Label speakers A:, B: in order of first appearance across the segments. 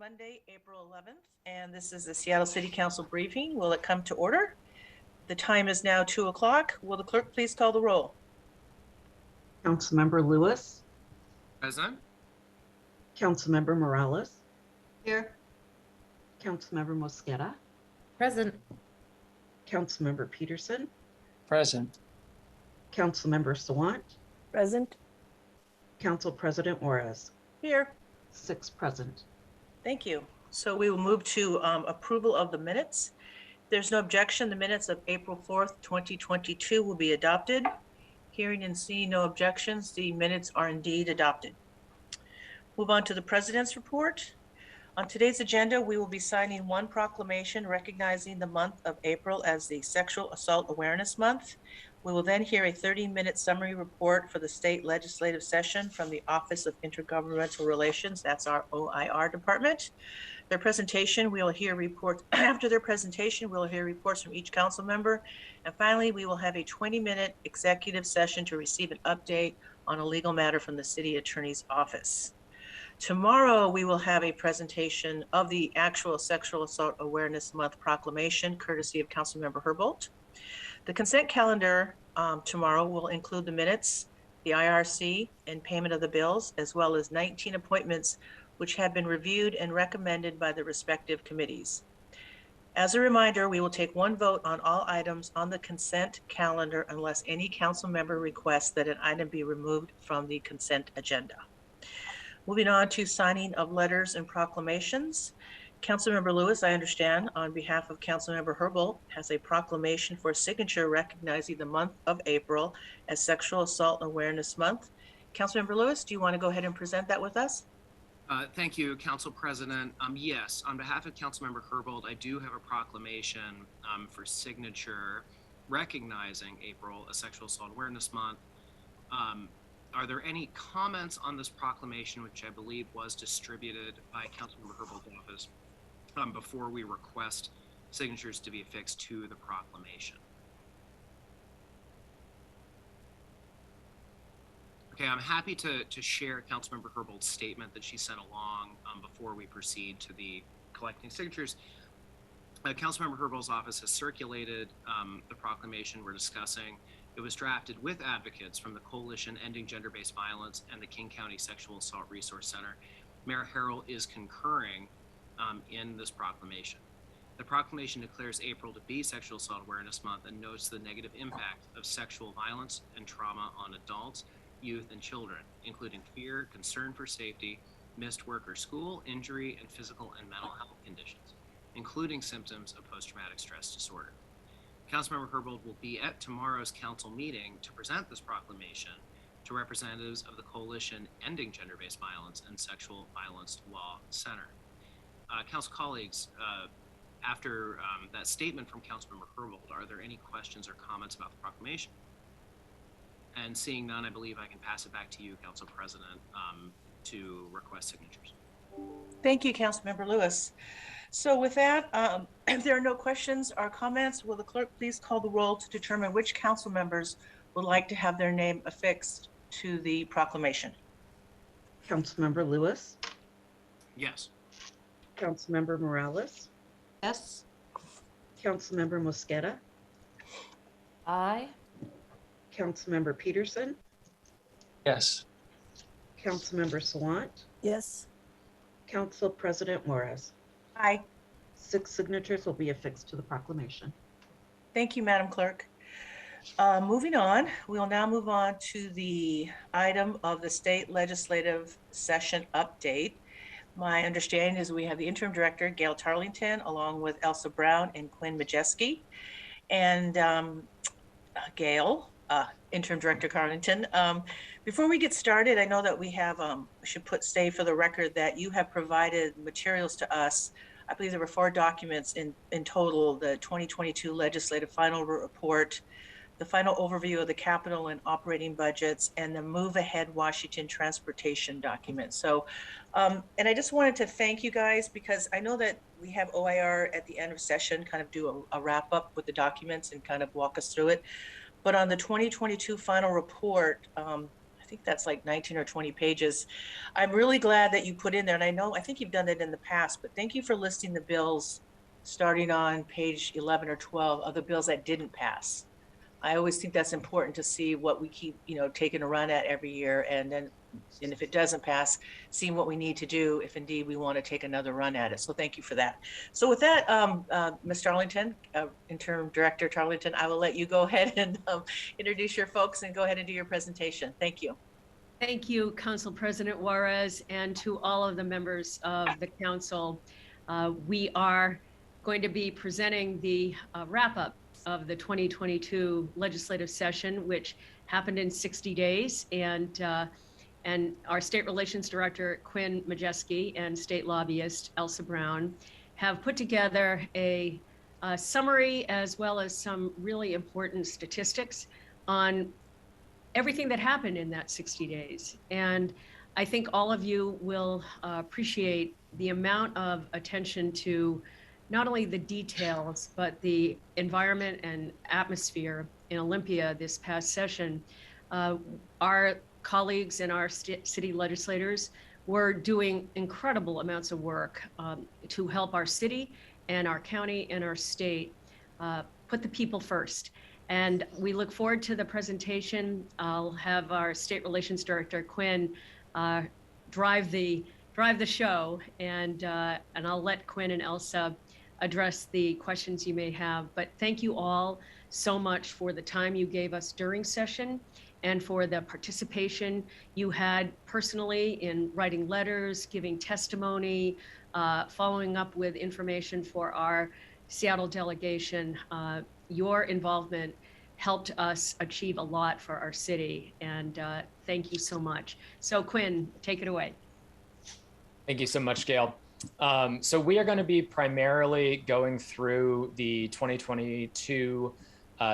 A: Monday, April 11th, and this is the Seattle City Council briefing. Will it come to order? The time is now 2 o'clock. Will the clerk please call the roll?
B: Councilmember Lewis.
C: Present.
B: Councilmember Morales.
D: Here.
B: Councilmember Mosqueda.
D: Present.
B: Councilmember Peterson.
E: Present.
B: Councilmember Sawant.
D: Present.
B: Council President Juarez.
A: Here.
B: 6 present.
A: Thank you. So we will move to approval of the minutes. If there's no objection, the minutes of April 4th, 2022 will be adopted. Hearing and seeing no objections, the minutes are indeed adopted. Move on to the President's report. On today's agenda, we will be signing one proclamation recognizing the month of April as the Sexual Assault Awareness Month. We will then hear a 30-minute summary report for the state legislative session from the Office of Intergovernmental Relations. That's our OIR department. Their presentation, we will hear reports. After their presentation, we'll hear reports from each council member. And finally, we will have a 20-minute executive session to receive an update on a legal matter from the city attorney's office. Tomorrow, we will have a presentation of the actual Sexual Assault Awareness Month proclamation, courtesy of Councilmember Herbold. The consent calendar tomorrow will include the minutes, the IRC, and payment of the bills, as well as 19 appointments which have been reviewed and recommended by the respective committees. As a reminder, we will take one vote on all items on the consent calendar unless any council member requests that an item be removed from the consent agenda. Moving on to signing of letters and proclamations. Councilmember Lewis, I understand, on behalf of Councilmember Herbold, has a proclamation for signature recognizing the month of April as Sexual Assault Awareness Month. Councilmember Lewis, do you want to go ahead and present that with us?
C: Thank you, Council President. Yes, on behalf of Councilmember Herbold, I do have a proclamation for signature recognizing April as Sexual Assault Awareness Month. Are there any comments on this proclamation, which I believe was distributed by Councilmember Herbold's office before we request signatures to be affixed to the proclamation? Okay, I'm happy to share Councilmember Herbold's statement that she sent along before we proceed to the collecting signatures. Councilmember Herbold's office has circulated the proclamation we're discussing. It was drafted with advocates from the Coalition Ending Gender-Based Violence and the King County Sexual Assault Resource Center. Mayor Harrell is concurring in this proclamation. The proclamation declares April to be Sexual Assault Awareness Month and notes the negative impact of sexual violence and trauma on adults, youth, and children, including fear, concern for safety, missed work or school, injury, and physical and mental health conditions, including symptoms of post-traumatic stress disorder. Councilmember Herbold will be at tomorrow's council meeting to present this proclamation to representatives of the Coalition Ending Gender-Based Violence and Sexual Violence Law Center. Council colleagues, after that statement from Councilmember Herbold, are there any questions or comments about the proclamation? And seeing none, I believe I can pass it back to you, Council President, to request signatures.
A: Thank you, Councilmember Lewis. So with that, if there are no questions or comments, will the clerk please call the roll to determine which council members would like to have their name affixed to the proclamation?
B: Councilmember Lewis.
C: Yes.
B: Councilmember Morales.
D: Yes.
B: Councilmember Mosqueda.
D: Aye.
B: Councilmember Peterson.
E: Yes.
B: Councilmember Sawant.
D: Yes.
B: Council President Juarez.
A: Aye.
B: 6 signatures will be affixed to the proclamation.
A: Thank you, Madam Clerk. Moving on, we will now move on to the item of the state legislative session update. My understanding is we have the interim director, Gail Tarlington, along with Elsa Brown and Quinn Majeski. And Gail, interim director Tarlington. Before we get started, I know that we have, I should say for the record that you have provided materials to us. I believe there were 4 documents in total: the 2022 legislative final report, the final overview of the capital and operating budgets, and the Move Ahead Washington transportation document. So, and I just wanted to thank you guys, because I know that we have OIR at the end of session kind of do a wrap up with the documents and kind of walk us through it. But on the 2022 final report, I think that's like 19 or 20 pages. I'm really glad that you put in there, and I think you've done it in the past, but thank you for listing the bills starting on page 11 or 12 of the bills that didn't pass. I always think that's important to see what we keep, taking a run at every year, and if it doesn't pass, seeing what we need to do if indeed we want to take another run at it. So thank you for that. So with that, Ms. Tarlington, Interim Director Tarlington, I will let you go ahead and introduce your folks and go ahead and do your presentation. Thank you.
F: Thank you, Council President Juarez, and to all of the members of the council. We are going to be presenting the wrap-up of the 2022 legislative session, which happened in 60 days. And our State Relations Director, Quinn Majeski, and State Lobbyist, Elsa Brown, have put together a summary as well as some really important statistics on everything that happened in that 60 days. And I think all of you will appreciate the amount of attention to not only the details, but the environment and atmosphere in Olympia this past session. Our colleagues and our city legislators were doing incredible amounts of work to help our city and our county and our state put the people first. And we look forward to the presentation. I'll have our State Relations Director, Quinn, drive the show, and I'll let Quinn and Elsa address the questions you may have. But thank you all so much for the time you gave us during session and for the participation you had personally in writing letters, giving testimony, following up with information for our Seattle delegation. Your involvement helped us achieve a lot for our city, and thank you so much. So Quinn, take it away.
G: Thank you so much, Gail. So we are going to be primarily going through the 2022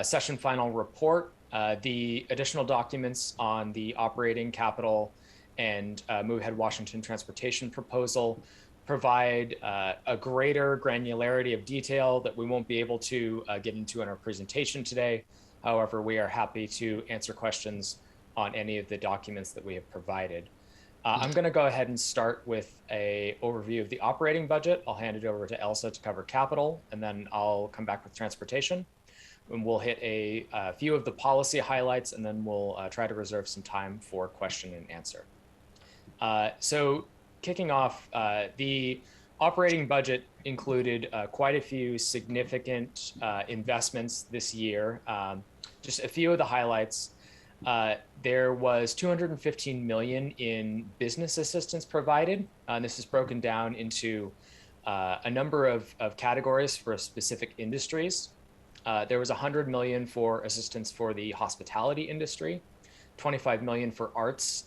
G: session final report, the additional documents on the operating capital and Move Ahead Washington transportation proposal provide a greater granularity of detail that we won't be able to get into in our presentation today. However, we are happy to answer questions on any of the documents that we have provided. I'm going to go ahead and start with an overview of the operating budget. I'll hand it over to Elsa to cover capital, and then I'll come back with transportation. And we'll hit a few of the policy highlights, and then we'll try to reserve some time for question and answer. So kicking off, the operating budget included quite a few significant investments this year. Just a few of the highlights. There was $215 million in business assistance provided. And this is broken down into a number of categories for specific industries. There was $100 million for assistance for the hospitality industry, $25 million for arts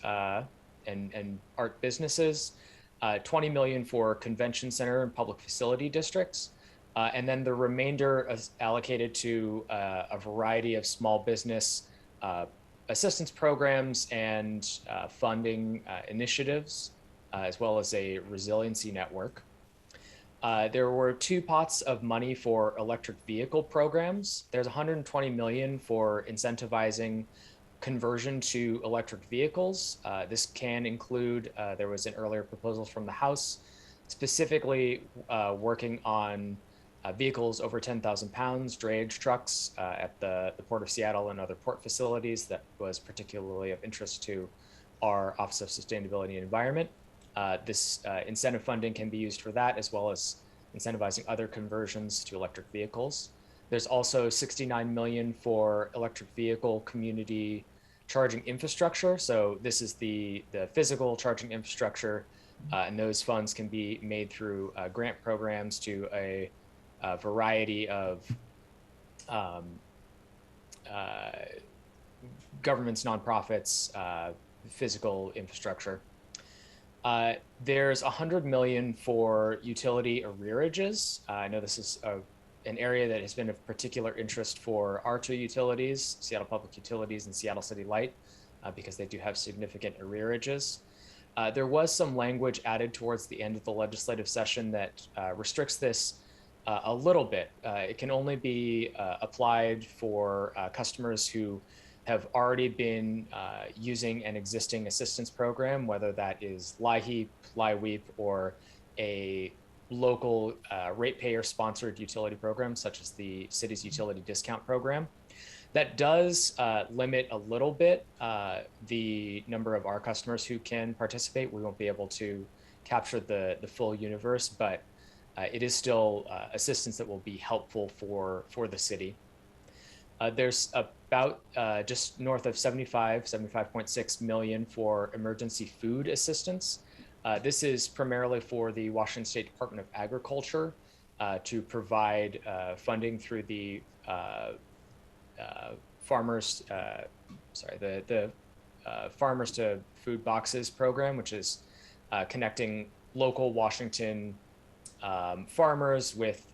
G: and art businesses, $20 million for convention center and public facility districts, and then the remainder is allocated to a variety of small business assistance programs and funding initiatives, as well as a resiliency network. There were two pots of money for electric vehicle programs. There's $120 million for incentivizing conversion to electric vehicles. This can include, there was an earlier proposal from the House, specifically working on vehicles over 10,000 pounds, drayage trucks at the Port of Seattle and other port facilities. That was particularly of interest to our Office of Sustainability and Environment. This incentive funding can be used for that, as well as incentivizing other conversions to electric vehicles. There's also $69 million for electric vehicle community charging infrastructure. So this is the physical charging infrastructure, and those funds can be made through grant programs to a variety of governments, nonprofits, physical infrastructure. There's $100 million for utility arrearages. I know this is an area that has been of particular interest for our two utilities, Seattle Public Utilities and Seattle City Light, because they do have significant arrearages. There was some language added towards the end of the legislative session that restricts this a little bit. It can only be applied for customers who have already been using an existing assistance program, whether that is LIHEAP, LIWEEP, or a local ratepayer sponsored utility program, such as the city's utility discount program. That does limit a little bit the number of our customers who can participate. We won't be able to capture the full universe, but it is still assistance that will be helpful for the city. There's about just north of 75.6 million for emergency food assistance. This is primarily for the Washington State Department of Agriculture to provide funding through the farmers, the Farmers to Food Boxes program, which is connecting local Washington farmers with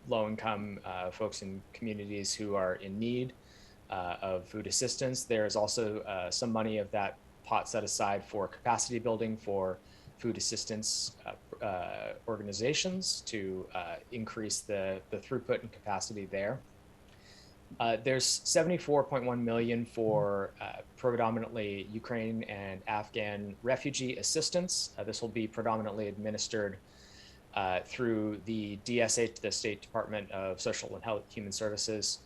G: low-income folks in communities who are in need of food assistance. There's also some money of that pot set aside for capacity building for food assistance organizations to increase the throughput and capacity there. There's 74.1 million for predominantly Ukraine and Afghan refugee assistance. This will be predominantly administered through the DSA, the State Department of Social and Human Services,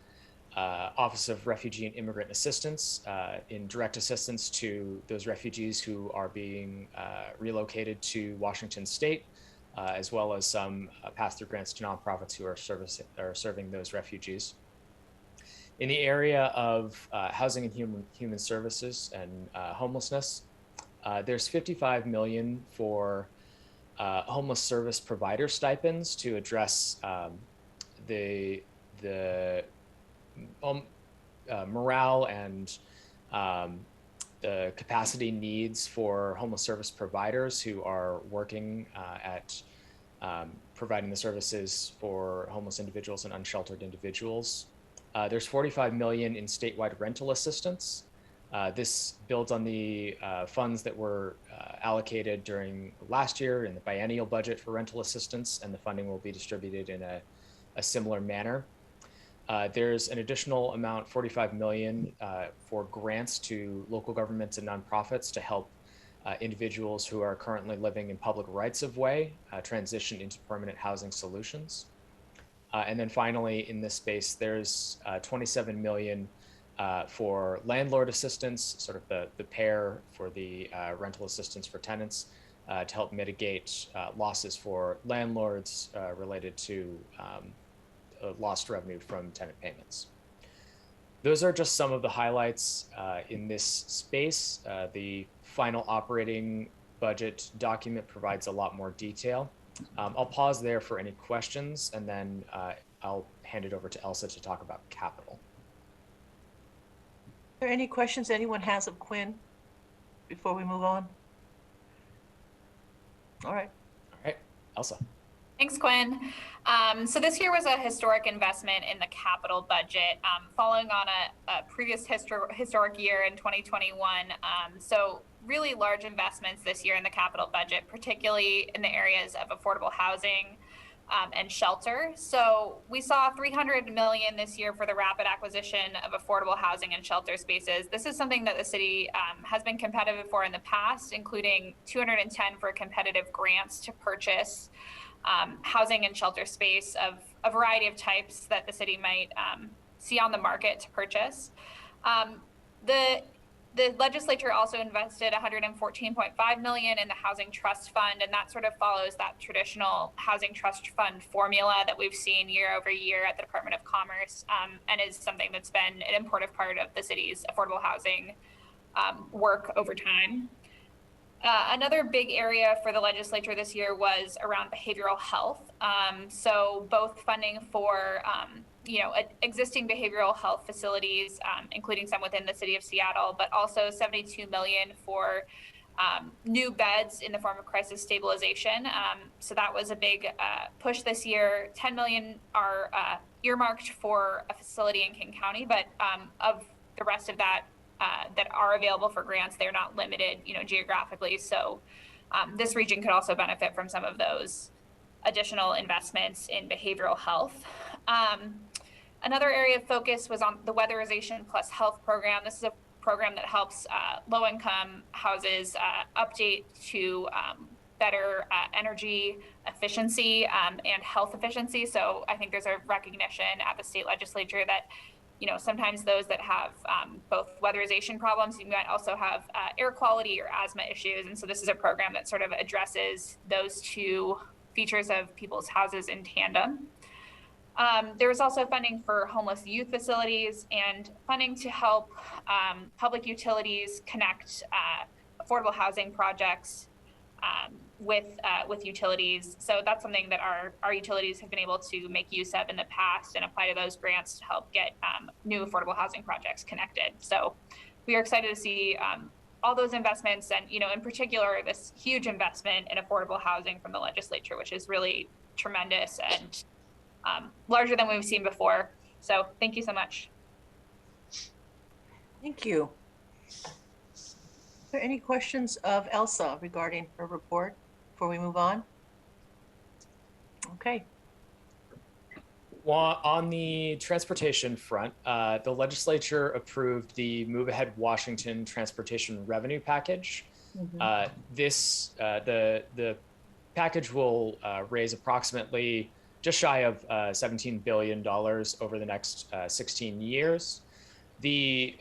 G: Office of Refugee and Immigrant Assistance, in direct assistance to those refugees who are being relocated to Washington State, as well as some pass-through grants to nonprofits who are serving those refugees. In the area of housing and human services and homelessness, there's 55 million for homeless service provider stipends to address the morale and the capacity needs for homeless service providers who are working at providing the services for homeless individuals and unsheltered individuals. There's 45 million in statewide rental assistance. This builds on the funds that were allocated during last year in the biennial budget for rental assistance, and the funding will be distributed in a similar manner. There's an additional amount, 45 million, for grants to local governments and nonprofits to help individuals who are currently living in public rights of way transition into permanent housing solutions. And then finally, in this space, there's 27 million for landlord assistance, sort of the pair for the rental assistance for tenants to help mitigate losses for landlords related to lost revenue from tenant payments. Those are just some of the highlights in this space. The final operating budget document provides a lot more detail. I'll pause there for any questions, and then I'll hand it over to Elsa to talk about capital.
A: Are there any questions anyone has of Quinn before we move on? All right.
G: All right, Elsa.
H: Thanks, Quinn. So this year was a historic investment in the capital budget, following on a previous historic year in 2021. So really large investments this year in the capital budget, particularly in the areas of affordable housing and shelter. So we saw 300 million this year for the rapid acquisition of affordable housing and shelter spaces. This is something that the city has been competitive for in the past, including 210 for competitive grants to purchase housing and shelter space of a variety of types that the city might see on the market to purchase. The legislature also invested 114.5 million in the Housing Trust Fund, and that sort of follows that traditional Housing Trust Fund formula that we've seen year over year at the Department of Commerce, and is something that's been an important part of the city's affordable housing work over time. Another big area for the legislature this year was around behavioral health. So both funding for existing behavioral health facilities, including some within the city of Seattle, but also 72 million for new beds in the form of crisis stabilization. So that was a big push this year. 10 million are earmarked for a facility in King County, but of the rest of that that are available for grants, they're not limited, geographically. So this region could also benefit from some of those additional investments in behavioral health. Another area of focus was on the Weatherization Plus Health program. This is a program that helps low-income houses update to better energy efficiency and health efficiency. So I think there's a recognition at the state legislature that, you know, sometimes those that have both weatherization problems, you might also have air quality or asthma issues. And so this is a program that sort of addresses those two features of people's houses in tandem. There was also funding for homeless youth facilities and funding to help public utilities connect affordable housing projects with utilities. So that's something that our utilities have been able to make use of in the past and apply to those grants to help get new affordable housing projects connected. So we are excited to see all those investments, and, you know, in particular, this huge investment in affordable housing from the legislature, which is really tremendous and larger than we've seen before. So thank you so much.
A: Thank you. Are there any questions of Elsa regarding her report before we move on? Okay.
G: Well, on the transportation front, the legislature approved the Move Ahead Washington Transportation Revenue Package.
A: Mhm.
G: The package will raise approximately just shy of $17 billion over the next 16 years. The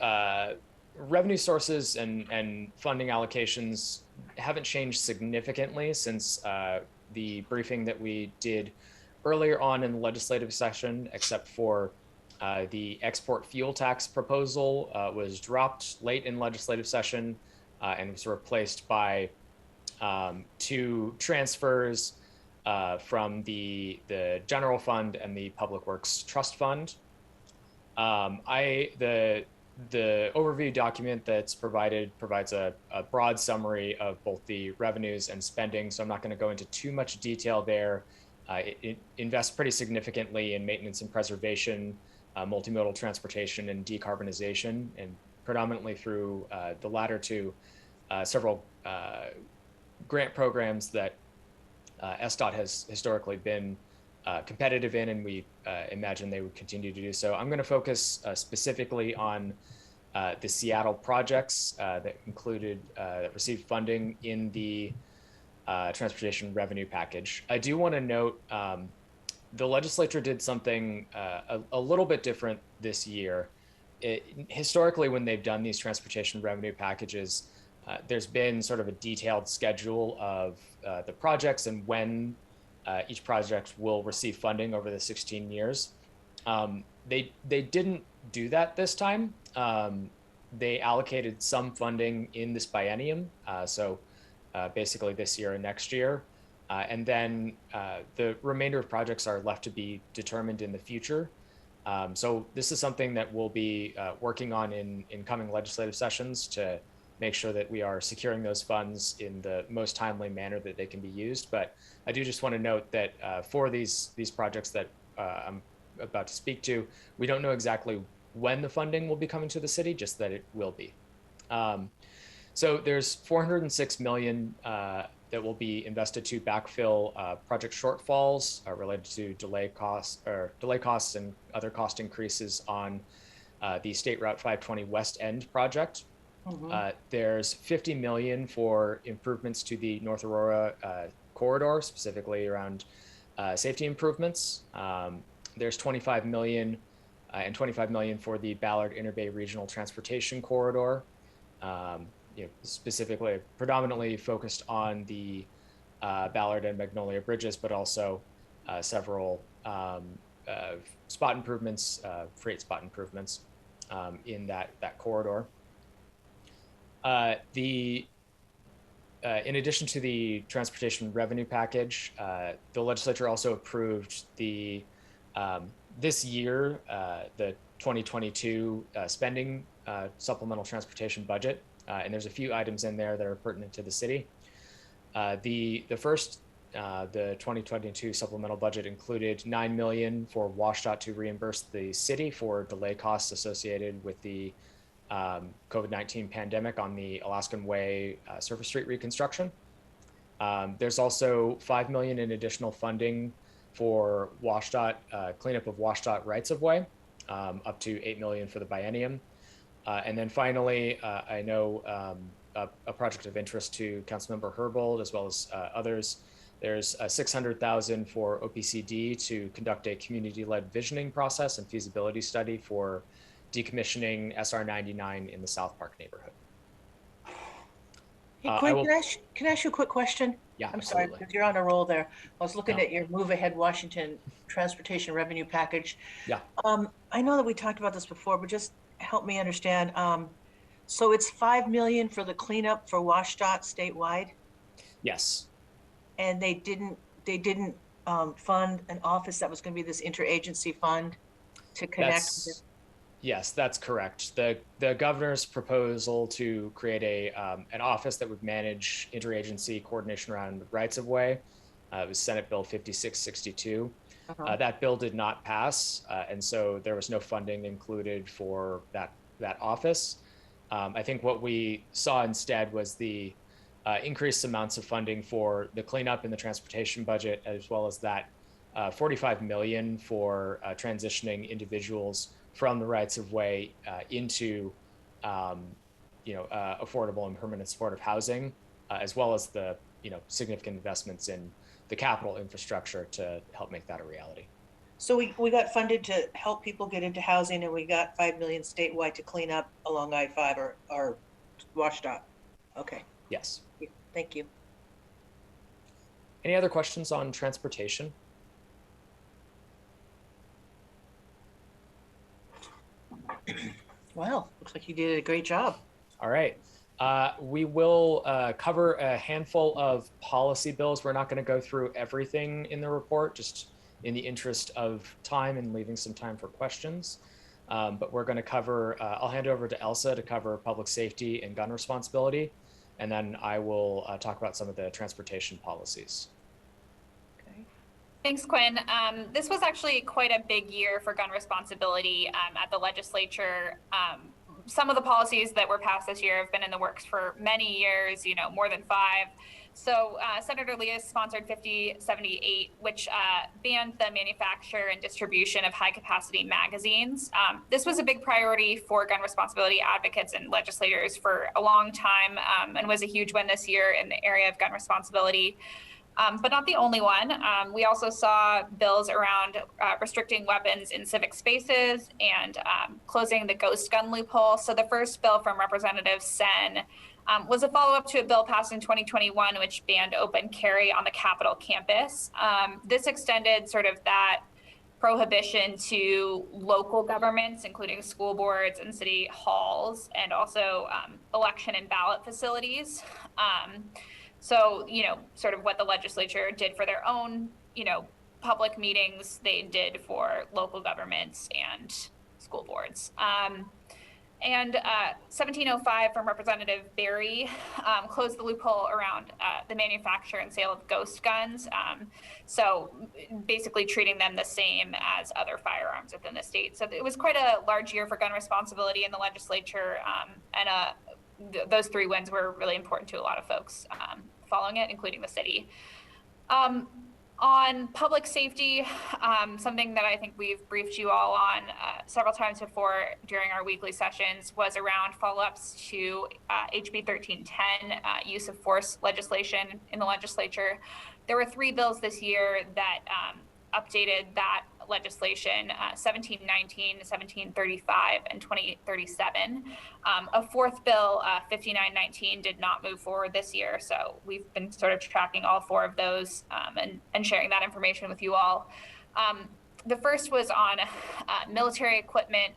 G: revenue sources and funding allocations haven't changed significantly since the briefing that we did earlier on in the legislative session, except for the export fuel tax proposal was dropped late in legislative session and was replaced by two transfers from the general fund and the Public Works Trust Fund. The overview document that's provides a broad summary of both the revenues and spending, so I'm not going to go into too much detail there. It invests pretty significantly in maintenance and preservation, multimodal transportation, and decarbonization, and predominantly through the latter two, several grant programs that SDOT has historically been competitive in, and we imagine they would continue to do so. I'm going to focus specifically on the Seattle projects that received funding in the transportation revenue package. I do want to note the legislature did something a little bit different this year. Historically, when they've done these transportation revenue packages, there's been sort of a detailed schedule of the projects and when each project will receive funding over the 16 years. They didn't do that this time. They allocated some funding in this biennium, so basically this year and next year. And then the remainder of projects are left to be determined in the future. So this is something that we'll be working on in coming legislative sessions to make sure that we are securing those funds in the most timely manner that they can be used. But I do just want to note that for these projects that I'm about to speak to, we don't know exactly when the funding will be coming to the city, just that it will be. So there's $406 million that will be invested to backfill project shortfalls related to delay costs and other cost increases on the State Route 520 West End project.
A: Mhm.
G: There's $50 million for improvements to the North Aurora corridor, specifically around safety improvements. There's $25 million and $25 million for the Ballard Interbay Regional Transportation Corridor, specifically predominantly focused on the Ballard and Magnolia bridges, but also several spot improvements, freight spot improvements in that corridor. In addition to the transportation revenue package, the legislature also approved this year the 2022 spending supplemental transportation budget, and there's a few items in there that are pertinent to the city. The 2022 supplemental budget included $9 million for WashDOT to reimburse the city for delay costs associated with the COVID-19 pandemic on the Alaskan Way Surface Street reconstruction. There's also $5 million in additional funding for WashDOT cleanup of WashDOT rights of way. up to 8 million for the biennium. And then finally, I know a project of interest to Councilmember Herbold as well as others. There's 600,000 for OPCD to conduct a community-led visioning process and feasibility study for decommissioning SR 99 in the South Park neighborhood.
A: Hey,
G: I
A: Quinn,
G: will-
A: can I ask you a quick question?
G: Yeah,
A: I'm sorry,
G: absolutely.
A: because you're on a roll there. I was looking
G: No.
A: at your Move Ahead Washington Transportation Revenue Package.
G: Yeah.
A: I know that we talked about this before, but just help me understand. So it's 5 million for the cleanup for WashDOT statewide,
G: Yes.
A: and they didn't fund an office that was going to be this interagency fund to connect with it.
G: Yes, that's correct. The governor's proposal to create an office that would manage interagency coordination around rights of way. It was Senate Bill 5662. That bill did not pass, and so there was no funding included for that office. I think what we saw instead was the increased amounts of funding for the cleanup in the transportation budget, as well as that 45 million for transitioning individuals from the rights of way into affordable and permanent supportive housing, as well as the significant investments in the capital infrastructure to help make that a reality.
A: So we got funded to help people get into housing, and we got 5 million statewide to clean up along I-5 or WashDOT. Okay,
G: Yes.
A: thank you.
G: Any other questions on transportation?
A: Wow, looks like you did a great job.
G: All right. We will cover a handful of policy bills. We're not going to go through everything in the report, just in the interest of time and leaving some time for questions. But we're going to cover, I'll hand over to Elsa to cover public safety and gun responsibility. And then I will talk about some of the transportation policies.
A: Okay.
H: Thanks, Quinn. This was actually quite a big year for gun responsibility at the legislature. Some of the policies that were passed this year have been in the works for many years, more than 5. So Senator Lea's sponsored 5078, which banned the manufacture and distribution of high-capacity magazines. This was a big priority for gun responsibility advocates and legislators for a long time, and was a huge win this year in the area of gun responsibility. But not the only one. We also saw bills around restricting weapons in civic spaces and closing the ghost gun loophole. So the first bill from Representative Sen was a follow-up to a bill passed in 2021, which banned open carry on the Capitol campus. This extended sort of that prohibition to local governments, including school boards and city halls, and also election and ballot facilities. So, sort of what the legislature did for their own, public meetings, they did for local governments and school boards. And 1705 from Representative Berry closed the loophole around the manufacture and sale of ghost guns. So basically treating them the same as other firearms within the state. So it was quite a large year for gun responsibility in the legislature. And those 3 wins were really important to a lot of folks following it, including the city. On public safety, something that I think we've briefed you all on several times before during our weekly sessions was around follow-ups to HB 1310, use of force legislation in the legislature. There were 3 bills this year that updated that legislation, 1719, 1735, and 2037. A 4th bill, 5919, did not move forward this year. So we've been sort of tracking all 4 of those and sharing that information with you all. The first was on military equipment.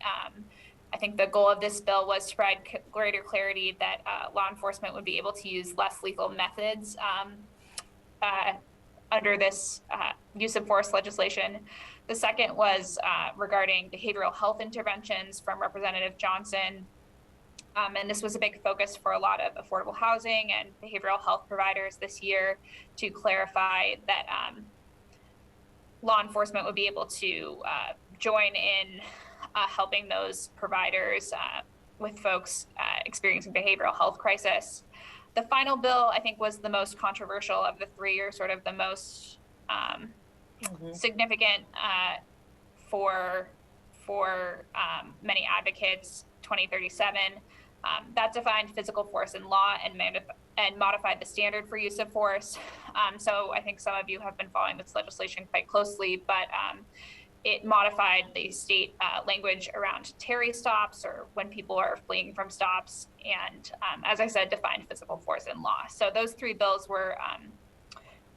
H: I think the goal of this bill was to provide greater clarity that law enforcement would be able to use less lethal methods under this use of force legislation. The second was regarding behavioral health interventions from Representative Johnson. And this was a big focus for a lot of affordable housing and behavioral health providers this year to clarify that law enforcement would be able to join in helping those providers with folks experiencing behavioral health crisis. The final bill, I think, was the most controversial of the 3, or sort of the most significant for for many advocates, 2037. That defined physical force in law and modified the standard for use of force. So I think some of you have been following this legislation quite closely, but it modified the state language around Terry stops or when people are fleeing from stops. And as I said, defined physical force in law. So those three bills were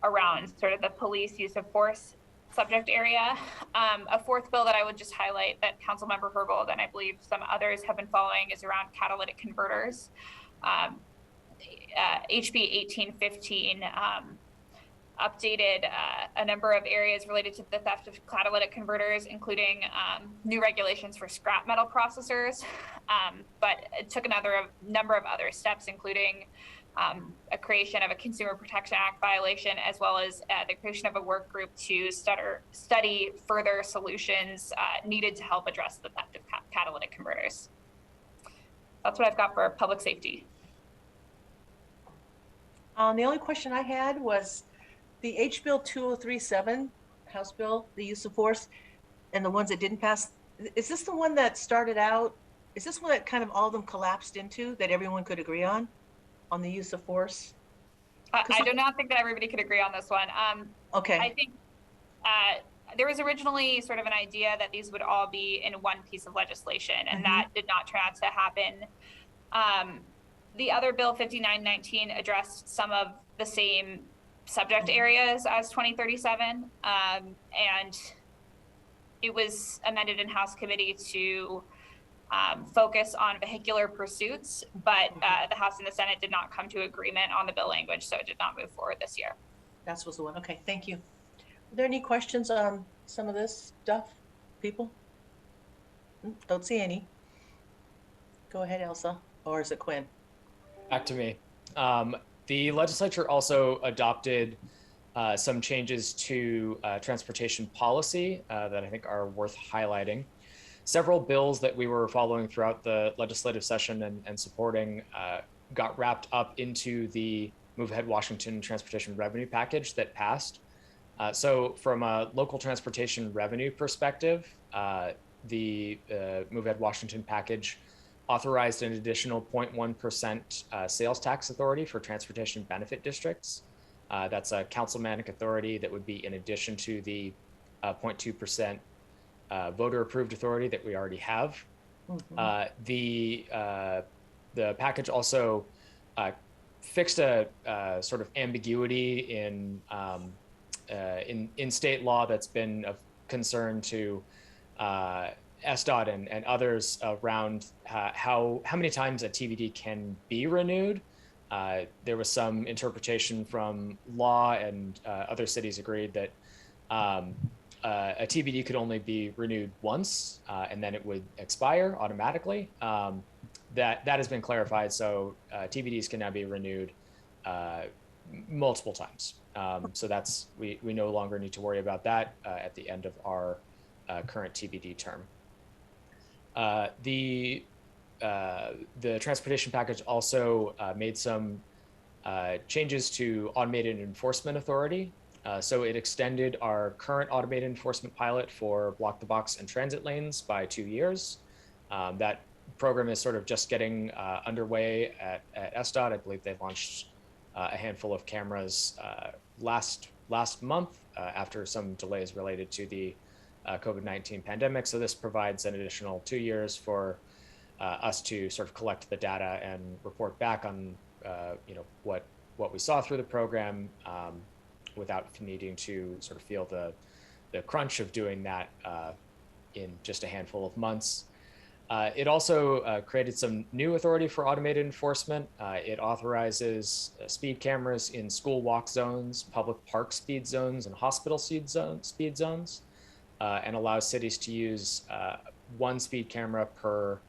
H: around sort of the police use of force subject area. A fourth bill that I would just highlight that Councilmember Herbold and I believe some others have been following is around catalytic converters. HB 1815 updated a number of areas related to the theft of catalytic converters, including new regulations for scrap metal processors, but it took a number of other steps, including a creation of a Consumer Protection Act violation, as well as the creation of a work group to study further solutions needed to help address the theft of catalytic converters. That's what I've got for public safety.
A: The only question I had was the H Bill 2037, House Bill, the use of force, and the ones that didn't pass. Is this the one that started out? Is this one that kind of all of them collapsed into that everyone could agree on the use of force?
H: I do not think that everybody could agree on this one.
A: Okay.
H: I think there was originally sort of an idea that these would all be in one piece of legislation, and that did not turn out to happen. The other bill, 5919, addressed some of the same subject areas as 2037, and it was amended in House Committee to focus on vehicular pursuits, but the House and the Senate did not come to agreement on the bill language, so it did not move forward this year.
A: That was the one. Okay, thank you. Are there any questions on some of this stuff, people? Don't see any. Go ahead, Elsa, or is it Quinn?
G: Back to me. The legislature also adopted some changes to transportation policy that I think are worth highlighting. Several bills that we were following throughout the legislative session and supporting got wrapped up into the Move Ahead Washington Transportation Revenue Package that passed. So from a local transportation revenue perspective, the Move Ahead Washington package authorized an additional 0.1% sales tax authority for transportation benefit districts. That's a councilmanic authority that would be in addition to the 0.2% voter approved authority that we already have. The package also fixed a sort of ambiguity in state law that's been of concern to SDOT and others around how many times a TBD can be renewed. There was some interpretation from law, and other cities agreed that a TBD could only be renewed once, and then it would expire automatically. That has been clarified, so TBDs can now be renewed multiple times. So that's we no longer need to worry about that at the end of our current TBD term. The transportation package also made some changes to automated enforcement authority. So it extended our current automated enforcement pilot for block the box and transit lanes by 2 years. That program is sort of just getting underway at SDOT. I believe they launched a handful of cameras last month after some delays related to the COVID-19 pandemic. So this provides an additional 2 years for us to sort of collect the data and report back on what we saw through the program without needing to sort of feel the crunch of doing that in just a handful of months. It also created some new authority for automated enforcement. It authorizes speed cameras in school walk zones, public park speed zones, and hospital speed zones, and allows cities to use one speed camera per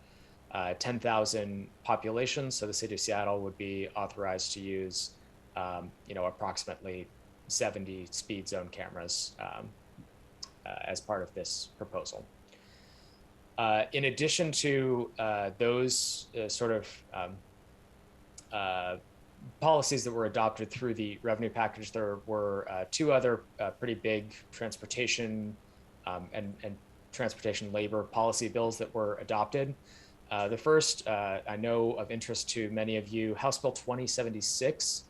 G: 10,000 population. So the city of Seattle would be authorized to use, approximately 70 speed zone cameras as part of this proposal. In addition to those sort of policies that were adopted through the revenue package, there were two other pretty big transportation and transportation labor policy bills that were adopted. The first, I know of interest to many of you, House Bill 2076,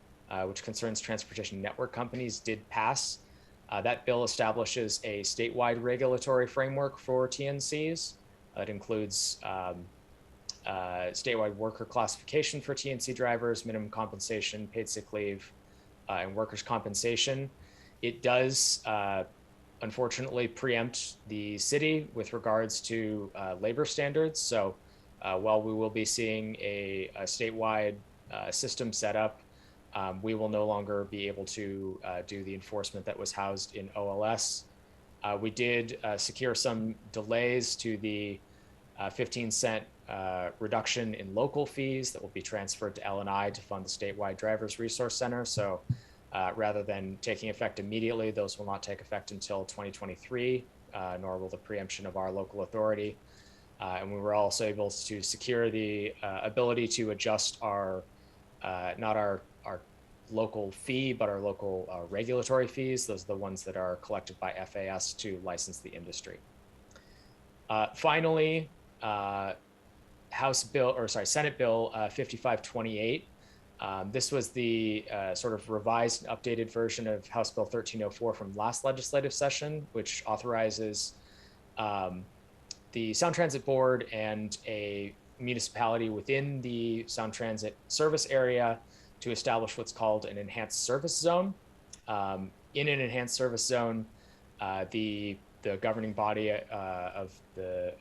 G: which concerns transportation network companies, did pass. That bill establishes a statewide regulatory framework for TNCs. It includes statewide worker classification for TNC drivers, minimum compensation, paid sick leave, and workers' compensation. It does, unfortunately, preempt the city with regards to labor standards. So while we will be seeing a statewide system set up, we will no longer be able to do the enforcement that was housed in OLS. We did secure some delays to the 15-cent reduction in local fees that will be transferred to L&I to fund the statewide Drivers Resource Center. So rather than taking effect immediately, those will not take effect until 2023, nor will the preemption of our local authority. And we were also able to secure the ability to adjust our, not our local fee, but our local regulatory fees. Those are the ones that are collected by FAS to license the industry. Finally, Senate Bill 5528. This was the sort of revised and updated version of House Bill 1304 from last legislative session, which authorizes the Sound Transit Board and a municipality within the Sound Transit service area to establish what's called an enhanced service zone. In an enhanced service zone, the governing body of the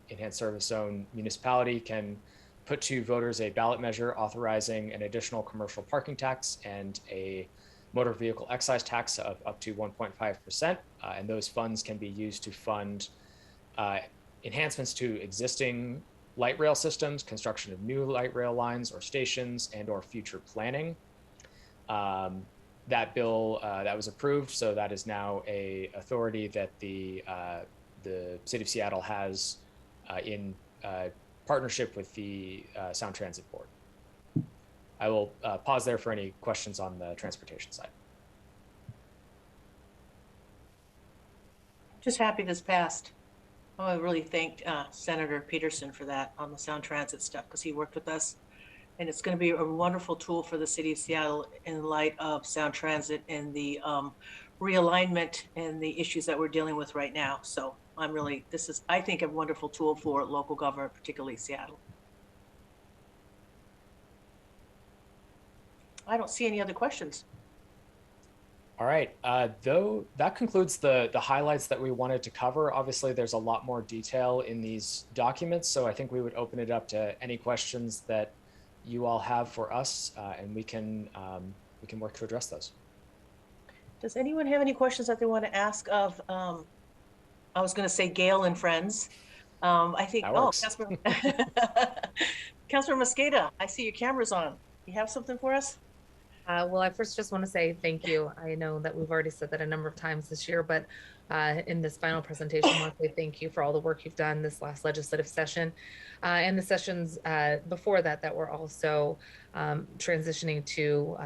G: enhanced service zone municipality can put to voters a ballot measure authorizing an additional commercial parking tax and a motor vehicle excise tax of up to 1.5%. And those funds can be used to fund enhancements to existing light rail systems, construction of new light rail lines or stations, and or future planning. That bill that was approved, so that is now a authority that the City of Seattle has in partnership with the Sound Transit Board. I will pause there for any questions on the transportation side.
A: Just happy this passed. Oh, I really thank Senator Peterson for that on the Sound Transit stuff, because he worked with us. And it's going to be a wonderful tool for the City of Seattle in light of Sound Transit and the realignment and the issues that we're dealing with right now. So this is, I think, a wonderful tool for local government, particularly Seattle. I don't see any other questions.
G: All right, though that concludes the highlights that we wanted to cover. Obviously, there's a lot more detail in these documents, so I think we would open it up to any questions that you all have for us, and we can work to address those.
A: Does anyone have any questions that they want to ask of, I was going to say Gail and friends. I think, Councilor Mosqueda, I see your camera's on. You have something for us?
I: Well, I first just want to say thank you. I know that we've already said that a number of times this year, but in this final presentation, I want to say thank you for all the work you've done this last legislative session and the sessions before that were also transitioning to,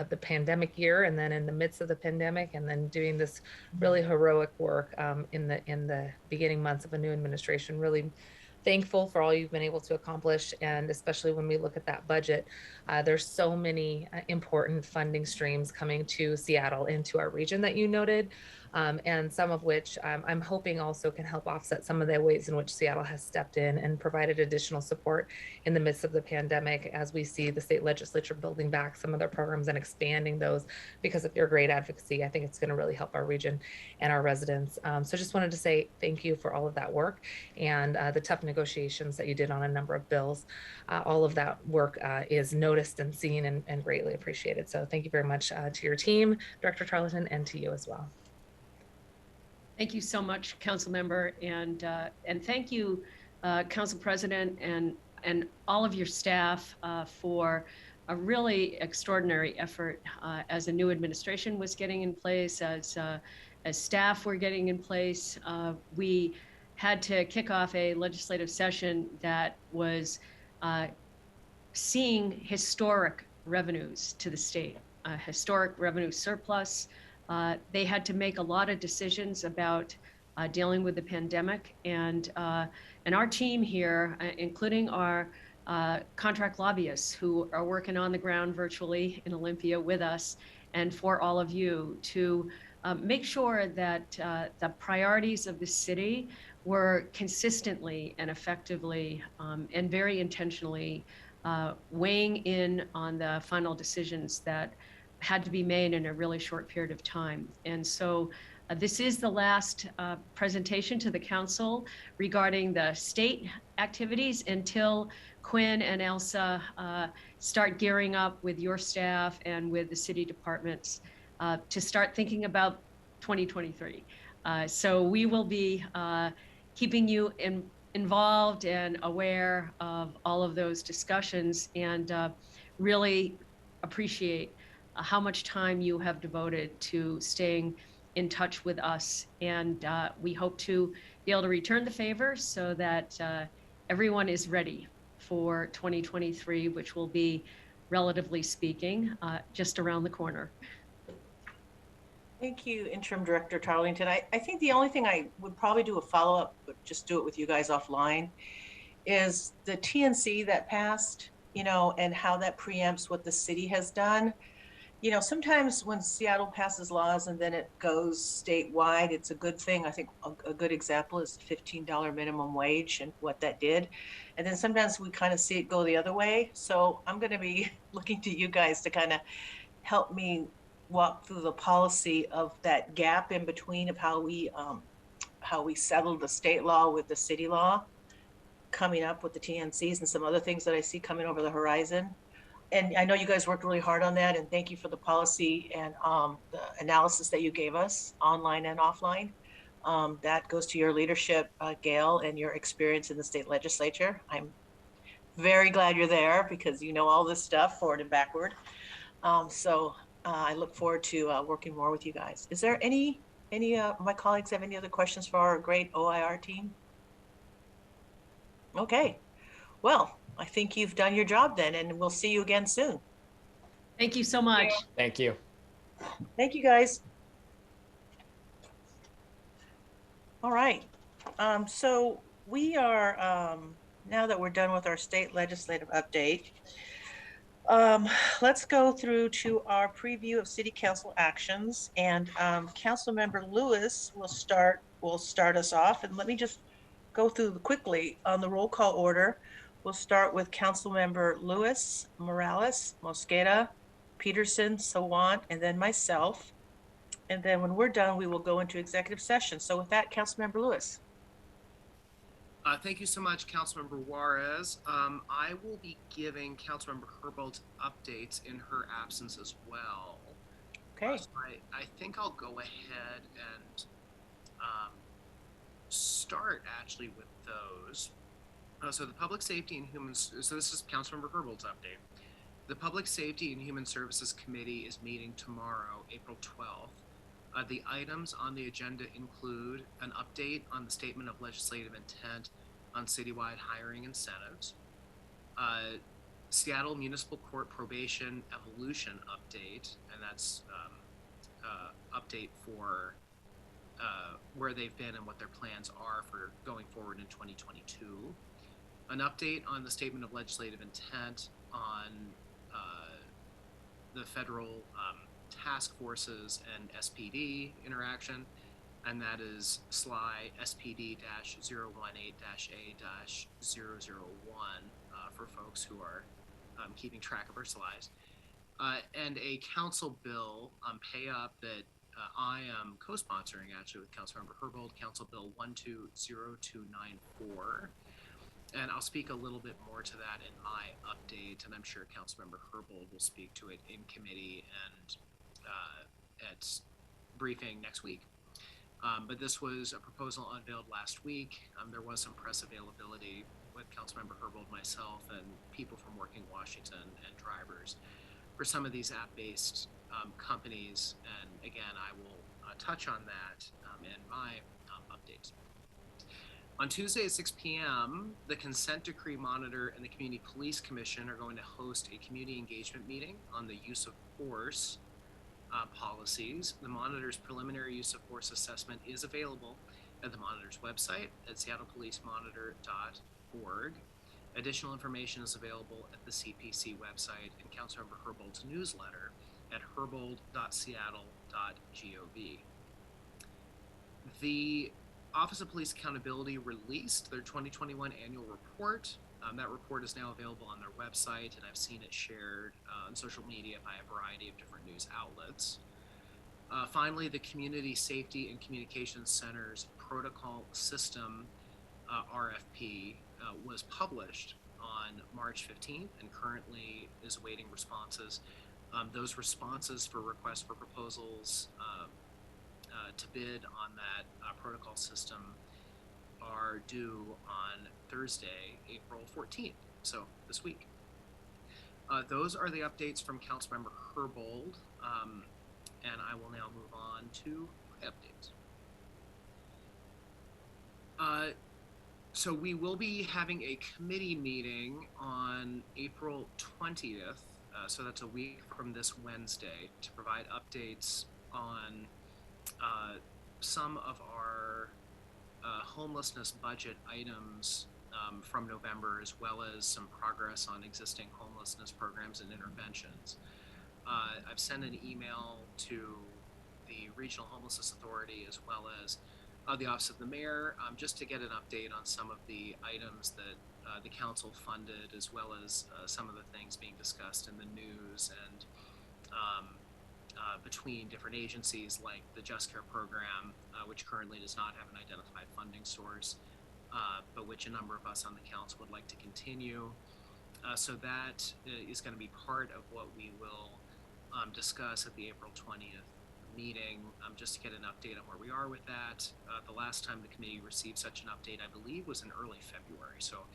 I: the pandemic year, and then in the midst of the pandemic, and then doing this really heroic work in the beginning months of a new administration. Really thankful for all you've been able to accomplish, and especially when we look at that budget, there's so many important funding streams coming to Seattle and to our region that you noted, and some of which I'm hoping also can help offset some of the ways in which Seattle has stepped in and provided additional support in the midst of the pandemic, as we see the state legislature building back some of their programs and expanding those because of your great advocacy. I think it's going to really help our region and our residents. So just wanted to say thank you for all of that work and the tough negotiations that you did on a number of bills. All of that work is noticed and seen and greatly appreciated. So thank you very much to your team, Director Charlton, and to you as well.
F: Thank you so much, Council Member, and thank you, Council President, and all of your staff for a really extraordinary effort as a new administration was getting in place, as staff were getting in place. We had to kick off a legislative session that was seeing historic revenues to the state, historic revenue surplus. They had to make a lot of decisions about dealing with the pandemic. And our team here, including our contract lobbyists who are working on the ground virtually in Olympia with us, and for all of you to make sure that the priorities of the city were consistently and effectively and very intentionally weighing in on the final decisions that had to be made in a really short period of time. And so this is the last presentation to the council regarding the state activities until Quinn and Elsa start gearing up with your staff and with the city departments to start thinking about 2023. So we will be keeping you involved and aware of all of those discussions, and really appreciate how much time you have devoted to staying in touch with us. And we hope to be able to return the favor so that everyone is ready for 2023, which will be, relatively speaking, just around the corner.
A: Thank you, Interim Director Tarlington. I think the only thing I would probably do a follow-up, but just do it with you guys offline, is the TNC that passed, and how that preempts what the city has done. Sometimes when Seattle passes laws and then it goes statewide, it's a good thing. I think a good example is the $15 minimum wage and what that did. And then sometimes we kind of see it go the other way. So I'm going to be looking to you guys to kind of help me walk through the policy of that gap in between of how we settled the state law with the city law coming up with the TNCs and some other things that I see coming over the horizon. And I know you guys worked really hard on that, and thank you for the policy and the analysis that you gave us online and offline. That goes to your leadership, Gail, and your experience in the state legislature. I'm very glad you're there because you know all this stuff forward and backward. So I look forward to working more with you guys. Is there any my colleagues have any other questions for our great OIR team? Okay, well, I think you've done your job then, and we'll see you again soon.
F: Thank you so much.
G: Thank you.
A: Thank you, guys. All right. So we are, now that we're done with our state legislative update, let's go through to our preview of city council actions, and Councilmember Lewis will start us off. And let me just go through quickly on the roll call order. We'll start with Councilmember Lewis, Morales, Mosqueda, Peterson, Sawant, and then myself. And then when we're done, we will go into executive session. So with that, Councilmember Lewis.
C: Thank you so much, Councilmember Juarez. I will be giving Councilmember Herbold updates in her absence as well.
A: Okay.
C: So I think I'll go ahead and start actually with those. So the Public Safety and Human, so this is Councilmember Herbold's update. The Public Safety and Human Services Committee is meeting tomorrow, April 12th. The items on the agenda include an update on the Statement of Legislative Intent on citywide hiring incentives, Seattle Municipal Court Probation Evolution Update, and that's update for where they've been and what their plans are for going forward in 2022. An update on the Statement of Legislative Intent on the federal task forces and SPD interaction, and that is SLY SPD-018-A-001 for folks who are keeping track of our SLYs. And a council bill pay up that I am co-sponsoring actually with Councilmember Herbold, Council Bill 120294. And I'll speak a little bit more to that in my update, and I'm sure Councilmember Herbold will speak to it in committee and at briefing next week. But this was a proposal unveiled last week. There was some press availability with Councilmember Herbold, myself, and people from Working Washington and drivers for some of these app-based companies. And again, I will touch on that in my updates. On Tuesday at 6 p.m., the Consent Decree Monitor and the Community Police Commission are going to host a community engagement meeting on the use of force policies. The monitor's preliminary use of force assessment is available at the Monitor's website at seattlepolicemonitor.org. Additional information is available at the CPC website and Councilmember Herbold's newsletter at herbold.seattle.gov. The Office of Police Accountability released their 2021 annual report. That report is now available on their website, and I've seen it shared on social media by a variety of different news outlets. Finally, the Community Safety and Communications Center's Protocol System RFP was published on March 15th and currently is awaiting responses. Those responses for requests for proposals to bid on that protocol system are due on Thursday, April 14th, so this week. Those are the updates from Councilmember Herbold, and I will now move on to my updates. So we will be having a committee meeting on April 20th, so that's a week from this Wednesday, to provide updates on some of our homelessness budget items from November, as well as some progress on existing homelessness programs and interventions. I've sent an email to the Regional Homelessness Authority as well as the Office of the Mayor, just to get an update on some of the items that the council funded, as well as some of the things being discussed in the news and between different agencies like the Just Care program, which currently does not have an identified funding source, but which a number of us on the council would like to continue. So that is going to be part of what we will discuss at the April 20th meeting, just to get an update on where we are with that. The last time the committee received such an update, I believe, was in early February. So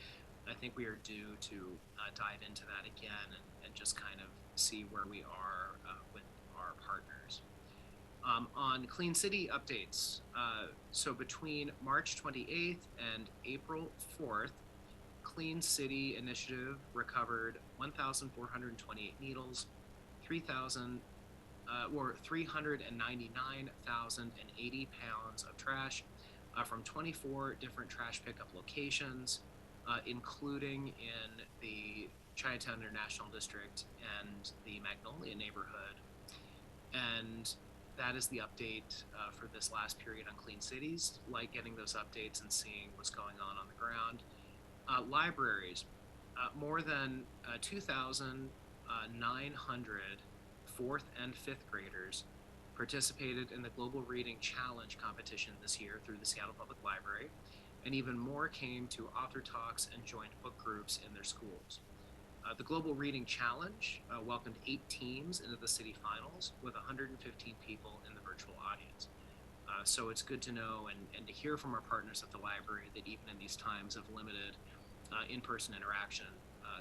C: I think we are due to dive into that again and just kind of see where we are with our partners. On Clean City updates, so between March 28th and April 4th, Clean City Initiative recovered 1,428 needles, 399,080 pounds of trash from 24 different trash pickup locations, including in the Chinatown International District and the Magnolia neighborhood. And that is the update for this last period on Clean Cities. Like getting those updates and seeing what's going on the ground. Libraries, more than 2,900 fourth and fifth graders participated in the Global Reading Challenge competition this year through the Seattle Public Library, and even more came to author talks and joined book groups in their schools. The Global Reading Challenge welcomed 8 teams into the city finals with 115 people in the virtual audience. So it's good to know and to hear from our partners at the library that even in these times of limited in-person interaction,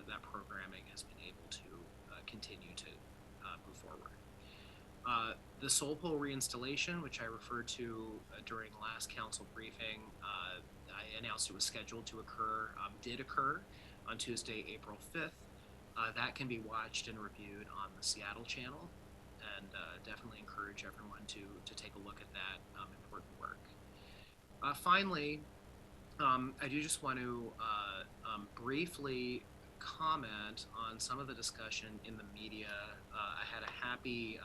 C: that programming has been able to continue to move forward. The Soul Pole reinstallation, which I referred to during last council briefing, I announced it was scheduled to occur, did occur on Tuesday, April 5th. That can be watched and reviewed on the Seattle channel, and definitely encourage everyone to take a look at that important work. Finally, I do just want to briefly comment on some of the discussion in the media. I had a happy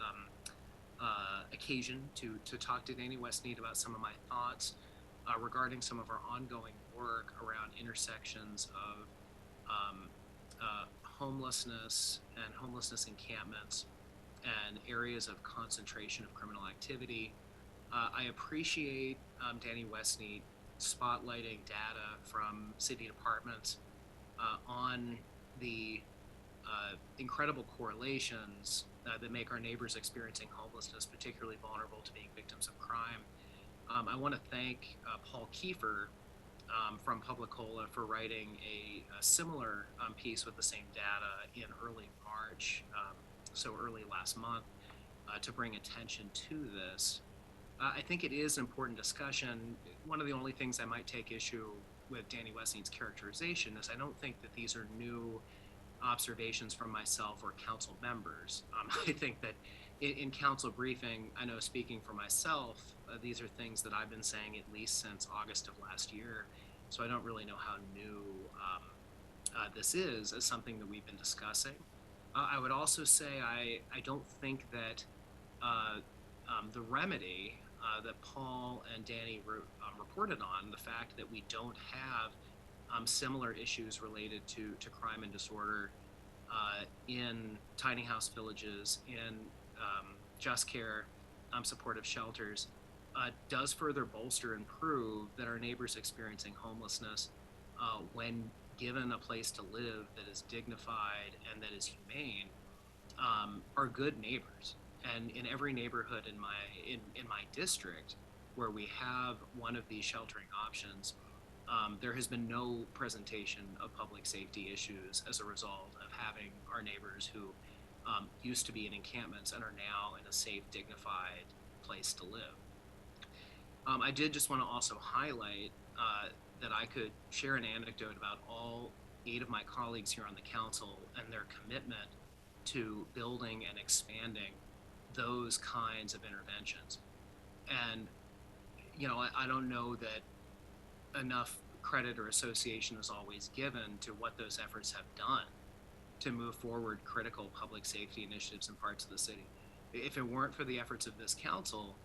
C: occasion to talk to Danny Westneat about some of my thoughts regarding some of our ongoing work around intersections of homelessness and homelessness encampments and areas of concentration of criminal activity. I appreciate Danny Westneat spotlighting data from city departments on the incredible correlations that make our neighbors experiencing homelessness particularly vulnerable to being victims of crime. I want to thank Paul Kiefer from Publicola for writing a similar piece with the same data in early March, so early last month, to bring attention to this. I think it is an important discussion. One of the only things I might take issue with Danny Westneat's characterization is I don't think that these are new observations from myself or council members. I think that in council briefing, I know speaking for myself, these are things that I've been saying at least since August of last year. So I don't really know how new this is as something that we've been discussing. I would also say I don't think that the remedy that Paul and Danny reported on, the fact that we don't have similar issues related to crime and disorder in tiny house villages, in just care supportive shelters, does further bolster and prove that our neighbors experiencing homelessness, when given a place to live that is dignified and that is humane, are good neighbors. And in every neighborhood in my district where we have one of these sheltering options, there has been no presentation of public safety issues as a result of having our neighbors who used to be in encampments and are now in a safe, dignified place to live. I did just want to also highlight that I could share an anecdote about all 8 of my colleagues here on the council and their commitment to building and expanding those kinds of interventions. And, you know, I don't know that enough credit or association is always given to what those efforts have done to move forward critical public safety initiatives in parts of the city. If it weren't for the efforts of this council,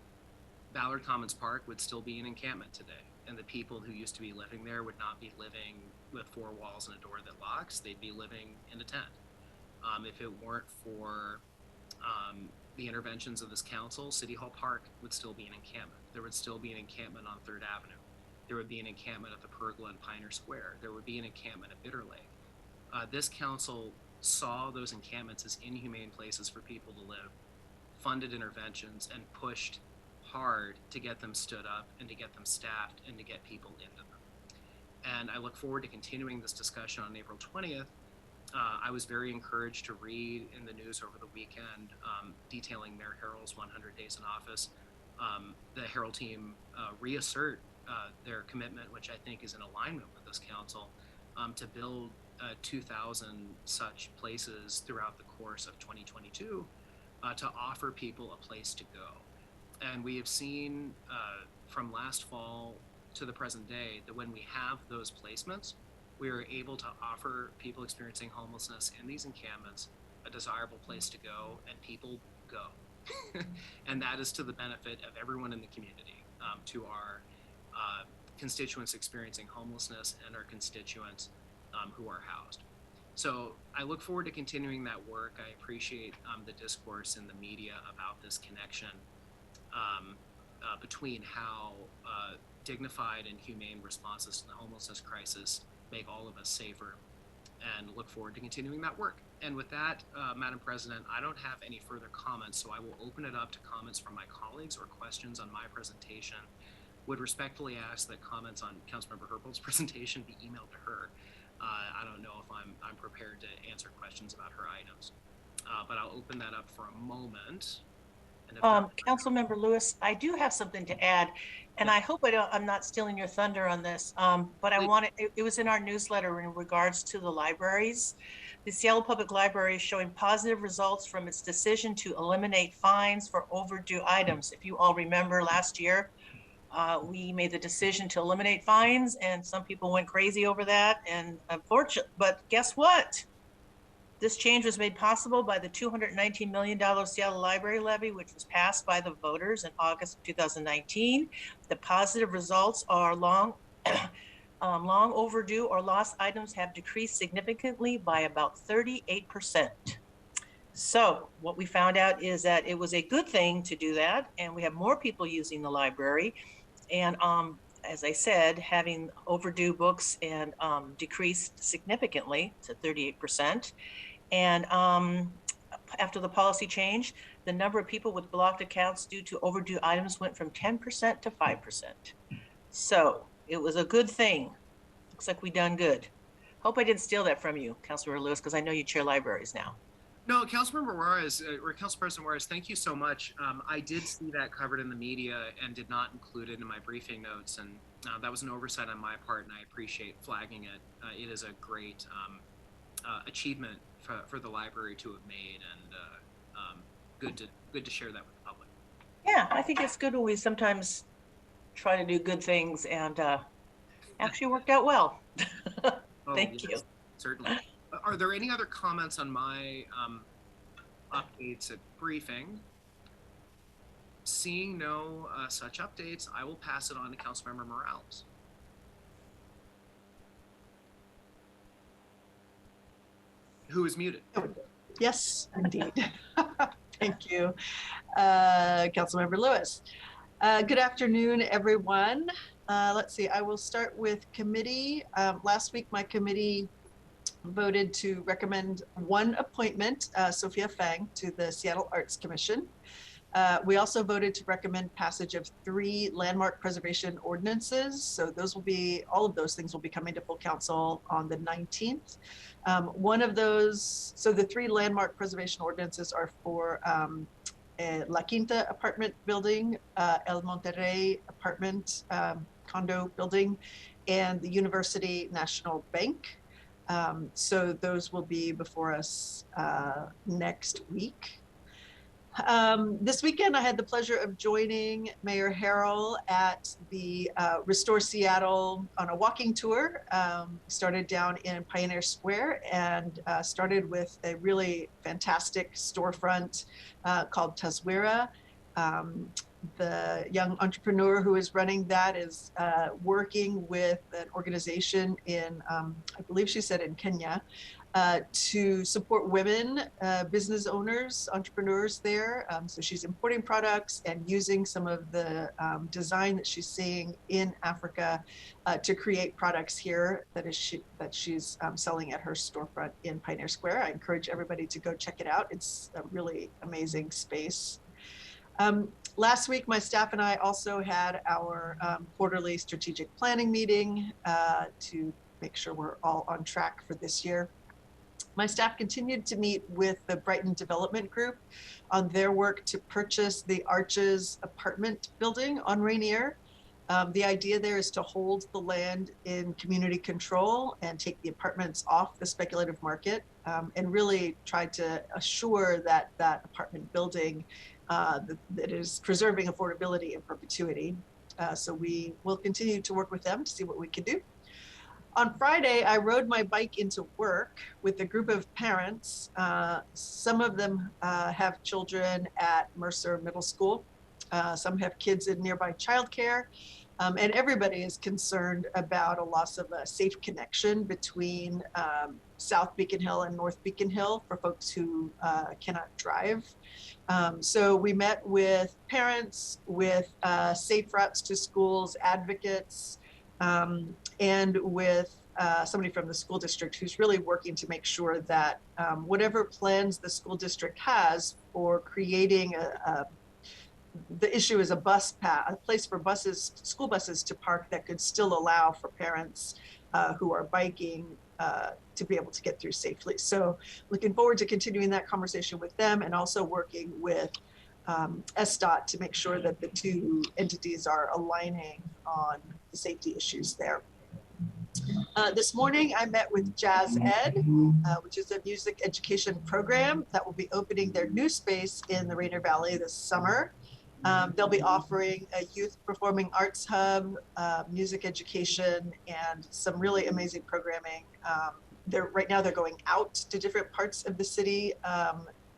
C: Ballard Commons Park would still be an encampment today, and the people who used to be living there would not be living with 4 walls and a door that locks. They'd be living in a tent. If it weren't for the interventions of this council, City Hall Park would still be an encampment. There would still be an encampment on 3rd Avenue. There would be an encampment at the Pergola and Pioneer Square. There would be an encampment at Bitter Lake. This council saw those encampments as inhumane places for people to live, funded interventions, and pushed hard to get them stood up and to get them staffed and to get people into them. And I look forward to continuing this discussion on April 20th. I was very encouraged to read in the news over the weekend detailing Mayor Harrell's 100 days in office. The Harrell team reassert their commitment, which I think is in alignment with this council, to build 2,000 such places throughout the course of 2022 to offer people a place to go. And we have seen from last fall to the present day that when we have those placements, we are able to offer people experiencing homelessness in these encampments a desirable place to go, and people go. And that is to the benefit of everyone in the community, to our constituents experiencing homelessness and our constituents who are housed. So I look forward to continuing that work. I appreciate the discourse in the media about this connection between how dignified and humane responses to the homelessness crisis make all of us safer, and look forward to continuing that work. And with that, Madam President, I don't have any further comments, so I will open it up to comments from my colleagues or questions on my presentation. Would respectfully ask that comments on Councilmember Herbold's presentation be emailed to her. I don't know if I'm prepared to answer questions about her items, but I'll open that up for a moment.
A: Councilmember Lewis, I do have something to add, and I hope I'm not stealing your thunder on this, but it was in our newsletter in regards to the libraries. The Seattle Public Library is showing positive results from its decision to eliminate fines for overdue items. If you all remember last year, we made the decision to eliminate fines, and some people went crazy over that, and unfortunately, but guess what? This change was made possible by the $219 million Seattle Library Levy, which was passed by the voters in August of 2019. The positive results are long overdue or lost items have decreased significantly by about 38%. So what we found out is that it was a good thing to do that, and we have more people using the library. And as I said, having overdue books and decreased significantly to 38%. And after the policy change, the number of people with blocked accounts due to overdue items went from 10% to 5%. So it was a good thing. Looks like we done good. Hope I didn't steal that from you, Councilor Lewis, because I know you chair libraries now.
C: No, Councilmember Juarez, or Council President Juarez, thank you so much. I did see that covered in the media and did not include it in my briefing notes, and that was an oversight on my part, and I appreciate flagging it. It is a great achievement for the library to have made, and good to share that with the public.
A: Yeah, I think it's good when we sometimes try to do good things and actually worked out well.
C: Oh,
A: Thank you.
C: certainly. Are there any other comments on my updates at briefing? Seeing no such updates, I will pass it on to Councilmember Morales. Who is muted?
J: Yes, indeed. Thank you, Councilmember Lewis. Good afternoon, everyone. Let's see, I will start with committee. Last week, my committee voted to recommend one appointment, Sophia Fang, to the Seattle Arts Commission. We also voted to recommend passage of 3 landmark preservation ordinances. So those will be, all of those things will be coming to full council on the 19th. One of those, so the 3 landmark preservation ordinances are for La Quinta apartment building, El Monterrey apartment condo building, and the University National Bank. So those will be before us next week. This weekend, I had the pleasure of joining Mayor Harrell at the Restore Seattle on a walking tour. Started down in Pioneer Square and started with a really fantastic storefront called Taswira. The young entrepreneur who is running that is working with an organization in, I believe she said in Kenya, to support women business owners, entrepreneurs there. So she's importing products and using some of the design that she's seeing in Africa to create products here that she's selling at her storefront in Pioneer Square. I encourage everybody to go check it out. It's a really amazing space. Last week, my staff and I also had our quarterly strategic planning meeting to make sure we're all on track for this year. My staff continued to meet with the Brighton Development Group on their work to purchase the Arches apartment building on Rainier. The idea there is to hold the land in community control and take the apartments off the speculative market and really try to assure that that apartment building that is preserving affordability in perpetuity. So we will continue to work with them to see what we can do. On Friday, I rode my bike into work with a group of parents. Some of them have children at Mercer Middle School. Some have kids in nearby childcare. And everybody is concerned about a loss of a safe connection between South Beacon Hill and North Beacon Hill for folks who cannot drive. So we met with parents, with safe routes to schools advocates, and with somebody from the school district who's really working to make sure that whatever plans the school district has for creating the issue is a bus path, a place for buses, school buses to park that could still allow for parents who are biking to be able to get through safely. So looking forward to continuing that conversation with them and also working with SDOT to make sure that the two entities are aligning on the safety issues there. This morning, I met with Jazz Ed, which is a music education program that will be opening their new space in the Rainier Valley this summer. They'll be offering a youth performing arts hub, music education, and some really amazing programming. Right now they're going out to different parts of the city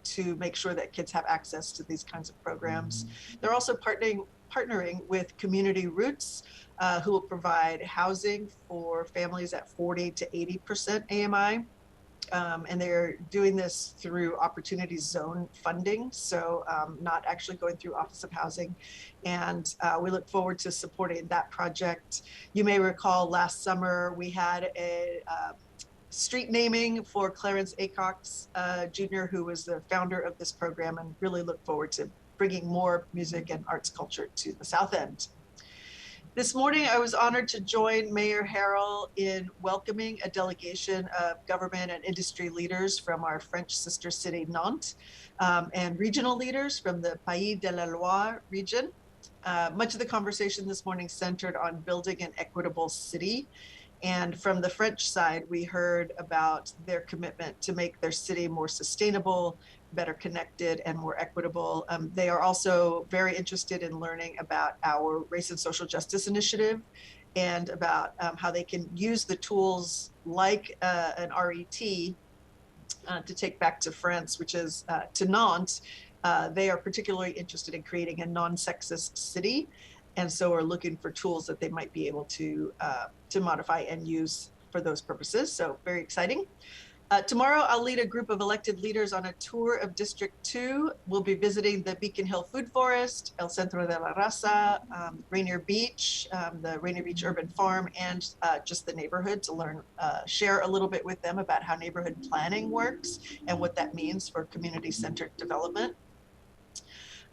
J: to make sure that kids have access to these kinds of programs. They're also partnering with Community Roots, who will provide housing for families at 40 to 80% AMI. And they're doing this through Opportunity Zone funding, so not actually going through Office of Housing. And we look forward to supporting that project. You may recall last summer we had a street naming for Clarence Acox Jr., who was the founder of this program, and really look forward to bringing more music and arts culture to the South End. This morning, I was honored to join Mayor Harrell in welcoming a delegation of government and industry leaders from our French sister city, Nantes, and regional leaders from the Pays de la Loire region. Much of the conversation this morning centered on building an equitable city And from the French side, we heard about their commitment to make their city more sustainable, better connected, and more equitable. They are also very interested in learning about our Race and Social Justice Initiative and about how they can use the tools like an RET to take back to France, which is to Nantes. They are particularly interested in creating a non-sexist city, and so are looking for tools that they might be able to modify and use for those purposes. So very exciting. Tomorrow, I'll lead a group of elected leaders on a tour of District 2. We'll be visiting the Beacon Hill Food Forest, El Centro de la Raza, Rainier Beach, the Rainier Beach Urban Farm, and just the neighborhood to learn, share a little bit with them about how neighborhood planning works and what that means for community-centered development.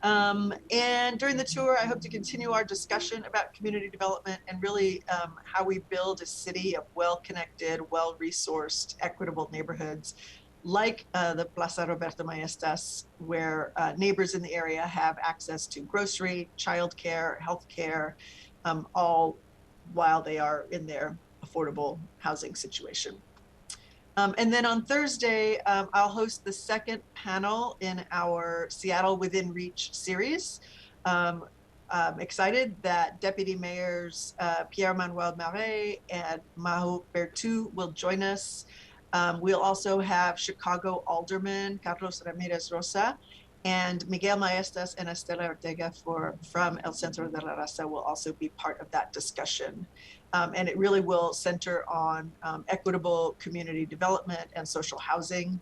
J: And during the tour, I hope to continue our discussion about community development and really how we build a city of well-connected, well-resourced, equitable neighborhoods like the Plaza Roberto Maestas, where neighbors in the area have access to grocery, childcare, healthcare, all while they are in their affordable housing situation. And then on Thursday, I'll host the second panel in our Seattle Within Reach series. I'm excited that Deputy Mayors Pierre-Manuel Marais and Mahu Bertu will join us. We'll also have Chicago Alderman Carlos Ramirez Rosa and Miguel Maestas and Estela Ortega from El Centro de la Raza will also be part of that discussion. And it really will center on equitable community development and social housing.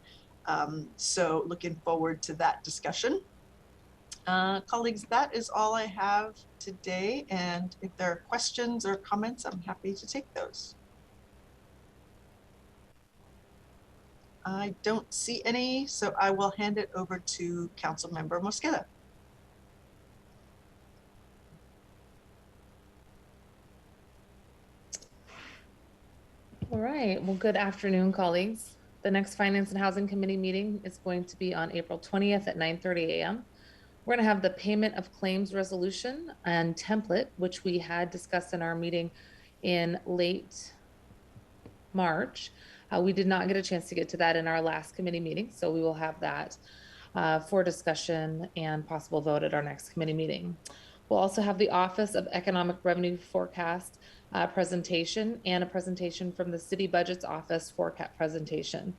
J: So looking forward to that discussion. Colleagues, that is all I have today. And if there are questions or comments, I'm happy to take those. I don't see any, so I will hand it over to Councilmember Mosqueda.
I: All right. Well, good afternoon, colleagues. The next Finance and Housing Committee meeting is going to be on April 20th at 9:30 a.m. We're going to have the payment of claims resolution and template, which we had discussed in our meeting in late March. We did not get a chance to get to that in our last committee meeting, so we will have that for discussion and possible vote at our next committee meeting. We'll also have the Office of Economic Revenue Forecast presentation and a presentation from the City Budget's Office forecast presentation.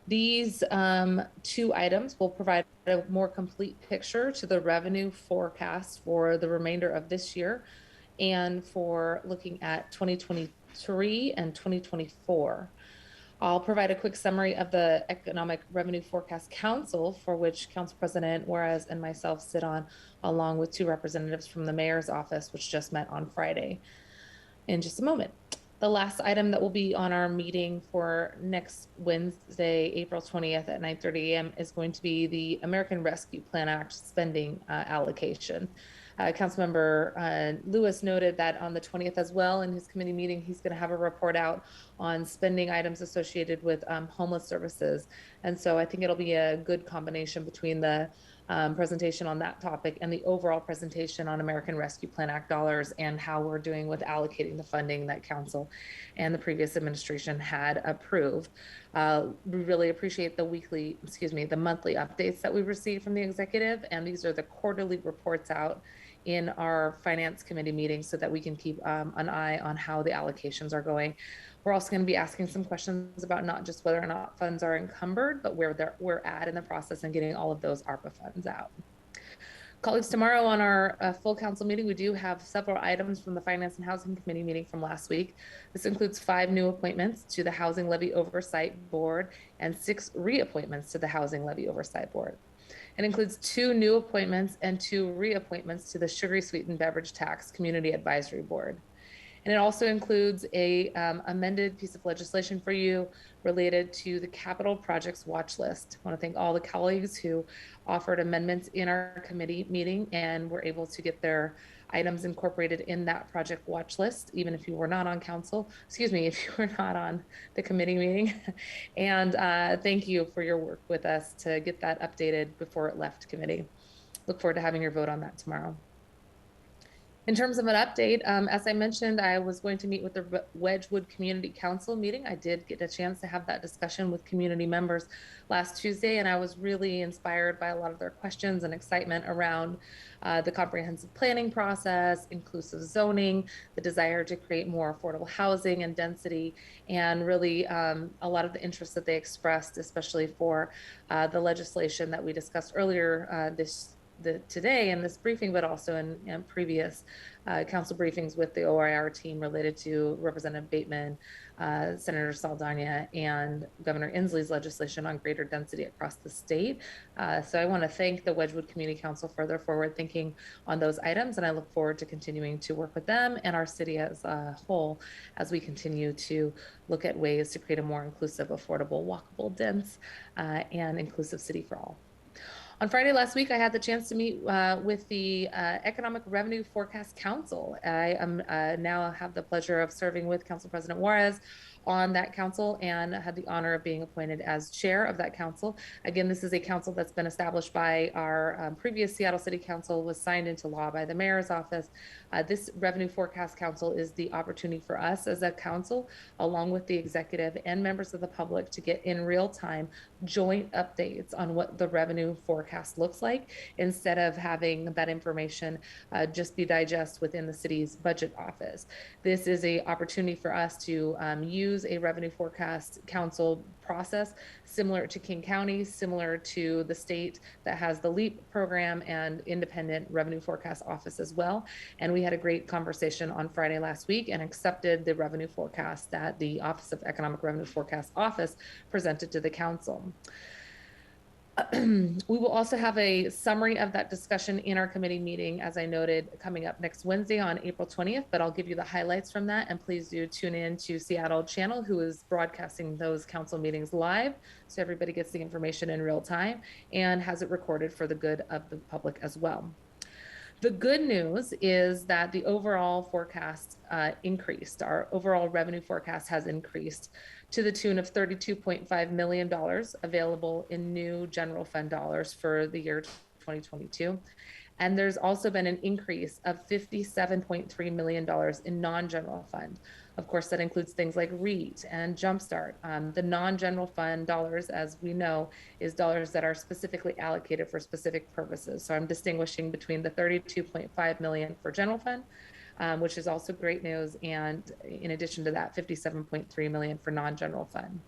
I: These two items will provide a more complete picture to the revenue forecast for the remainder of this year and for looking at 2023 and 2024. I'll provide a quick summary of the Economic Revenue Forecast Council, for which Council President Juarez and myself sit on, along with two representatives from the Mayor's Office, which just met on Friday. In just a moment. The last item that will be on our meeting for next Wednesday, April 20th at 9:30 a.m. is going to be the American Rescue Plan Act spending allocation. Councilmember Lewis noted that on the 20th as well in his committee meeting, he's going to have a report out on spending items associated with homeless services. And so I think it'll be a good combination between the presentation on that topic and the overall presentation on American Rescue Plan Act dollars and how we're doing with allocating the funding that Council and the previous administration had approved. We really appreciate the monthly updates that we receive from the executive, and these are the quarterly reports out in our Finance Committee meetings so that we can keep an eye on how the allocations are going. We're also going to be asking some questions about not just whether or not funds are encumbered, but where we're at in the process and getting all of those ARPA funds out. Colleagues, tomorrow on our full council meeting, we do have several items from the Finance and Housing Committee meeting from last week. This includes 5 new appointments to the Housing Levy Oversight Board and 6 reappointments to the Housing Levy Oversight Board. It includes 2 new appointments and 2 reappointments to the Sugary Sweetened Beverage Tax Community Advisory Board. And it also includes a amended piece of legislation for you related to the capital projects watch list. I want to thank all the colleagues who offered amendments in our committee meeting and were able to get their items incorporated in that project watch list, even if you were not on council, if you were not on the committee meeting. And thank you for your work with us to get that updated before it left committee. Look forward to having your vote on that tomorrow. In terms of an update, as I mentioned, I was going to meet with the Wedgwood Community Council meeting. I did get a chance to have that discussion with community members last Tuesday, and I was really inspired by a lot of their questions and excitement around the comprehensive planning process, inclusive zoning, the desire to create more affordable housing and density, and really a lot of the interest that they expressed, especially for the legislation that we discussed earlier today in this briefing, but also in previous council briefings with the OIR team related to Representative Bateman, Senator Saldana, and Governor Inslee's legislation on greater density across the state. So I want to thank the Wedgwood Community Council for their forward thinking on those items, and I look forward to continuing to work with them and our city as a whole as we continue to look at ways to create a more inclusive, affordable, walkable, dense, and inclusive city for all. On Friday last week, I had the chance to meet with the Economic Revenue Forecast Council. I am now have the pleasure of serving with Council President Juarez on that council and had the honor of being appointed as chair of that council. Again, this is a council that's been established by our previous Seattle City Council, was signed into law by the mayor's office. This Revenue Forecast Council is the opportunity for us as a council, along with the executive and members of the public, to get in real time joint updates on what the revenue forecast looks like, instead of having that information just be digest within the city's budget office. This is an opportunity for us to use a revenue forecast council process similar to King County, similar to the state that has the LEAP program and independent revenue forecast office as well. And we had a great conversation on Friday last week and accepted the revenue forecast that the Office of Economic Revenue Forecast Office presented to the council. We will also have a summary of that discussion in our committee meeting, as I noted, coming up next Wednesday on April 20th, but I'll give you the highlights from that. And please do tune in to Seattle channel, who is broadcasting those council meetings live, so everybody gets the information in real time and has it recorded for the good of the public as well. The good news is that the overall forecast increased. Our overall revenue forecast has increased to the tune of $32.5 million available in new general fund dollars for the year 2022. And there's also been an increase of $57.3 million in non-general fund. Of course, that includes things like REIT and Jumpstart. The non-general fund dollars, as we know, is dollars that are specifically allocated for specific purposes. So I'm distinguishing between the $32.5 million for general fund, which is also great news, and in addition to that, $57.3 million for non-general fund.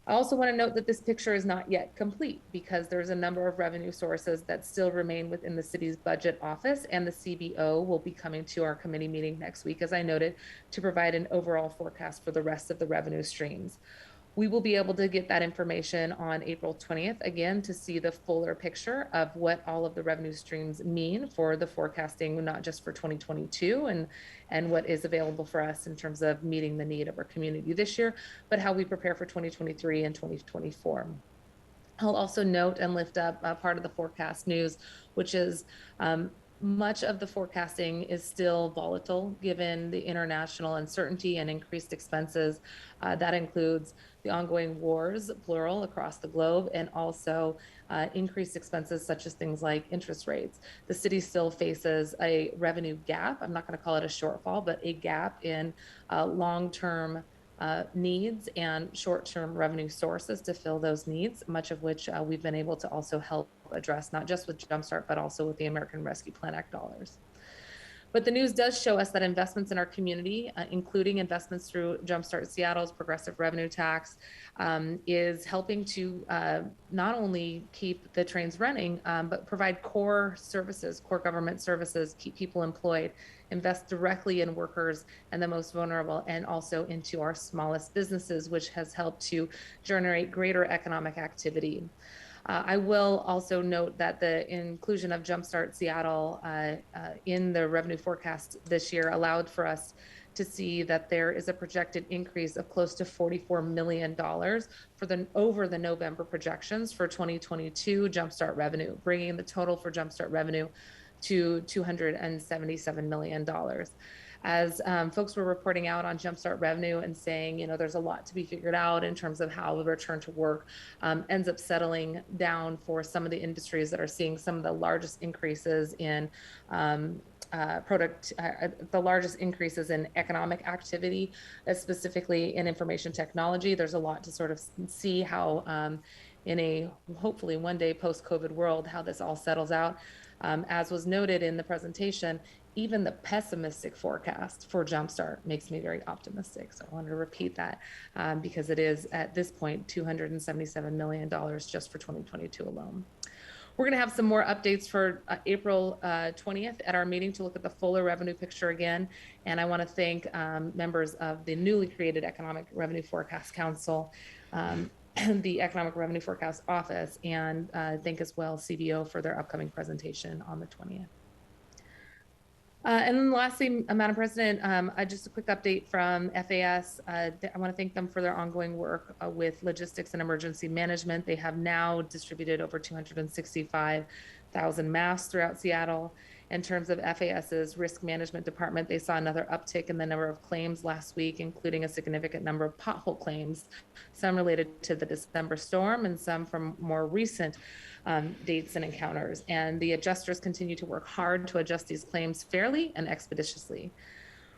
I: I also want to note that this picture is not yet complete because there's a number of revenue sources that still remain within the city's budget office, and the CBO will be coming to our committee meeting next week, as I noted, to provide an overall forecast for the rest of the revenue streams. We will be able to get that information on April 20th, again, to see the fuller picture of what all of the revenue streams mean for the forecasting, not just for 2022 and what is available for us in terms of meeting the need of our community this year, but how we prepare for 2023 and 2024. I'll also note and lift up part of the forecast news, which is much of the forecasting is still volatile given the international uncertainty and increased expenses. That includes the ongoing wars, plural, across the globe, and also increased expenses such as things like interest rates. The city still faces a revenue gap. I'm not going to call it a shortfall, but a gap in long-term needs and short-term revenue sources to fill those needs, much of which we've been able to also help address, not just with Jumpstart, but also with the American Rescue Plan Act dollars. But the news does show us that investments in our community, including investments through Jumpstart Seattle's progressive revenue tax, is helping to not only keep the trains running, but provide core services, core government services, keep people employed, invest directly in workers and the most vulnerable, and also into our smallest businesses, which has helped to generate greater economic activity. I will also note that the inclusion of Jumpstart Seattle in the revenue forecast this year allowed for us to see that there is a projected increase of close to $44 million for over the November projections for 2022 Jumpstart revenue, bringing the total for Jumpstart revenue to $277 million. As folks were reporting out on Jumpstart revenue and saying, you know, there's a lot to be figured out in terms of how the return to work ends up settling down for some of the industries that are seeing some of the largest increases in the largest increases in economic activity, specifically in information technology. There's a lot to sort of see how in a hopefully one day post-COVID world, how this all settles out. As was noted in the presentation, even the pessimistic forecast for Jumpstart makes me very optimistic. So I wanted to repeat that because it is at this point $277 million just for 2022 alone. We're going to have some more updates for April 20th at our meeting to look at the fuller revenue picture again. And I want to thank members of the newly created Economic Revenue Forecast Council, the Economic Revenue Forecast Office, and thank as well CBO for their upcoming presentation on the 20th. And then lastly, Madam President, just a quick update from FAS. I want to thank them for their ongoing work with logistics and emergency management. They have now distributed over 265,000 masks throughout Seattle. In terms of FAS's risk management department, they saw another uptick in the number of claims last week, including a significant number of pothole claims, some related to the December storm and some from more recent dates and encounters. And the adjusters continue to work hard to adjust these claims fairly and expeditiously.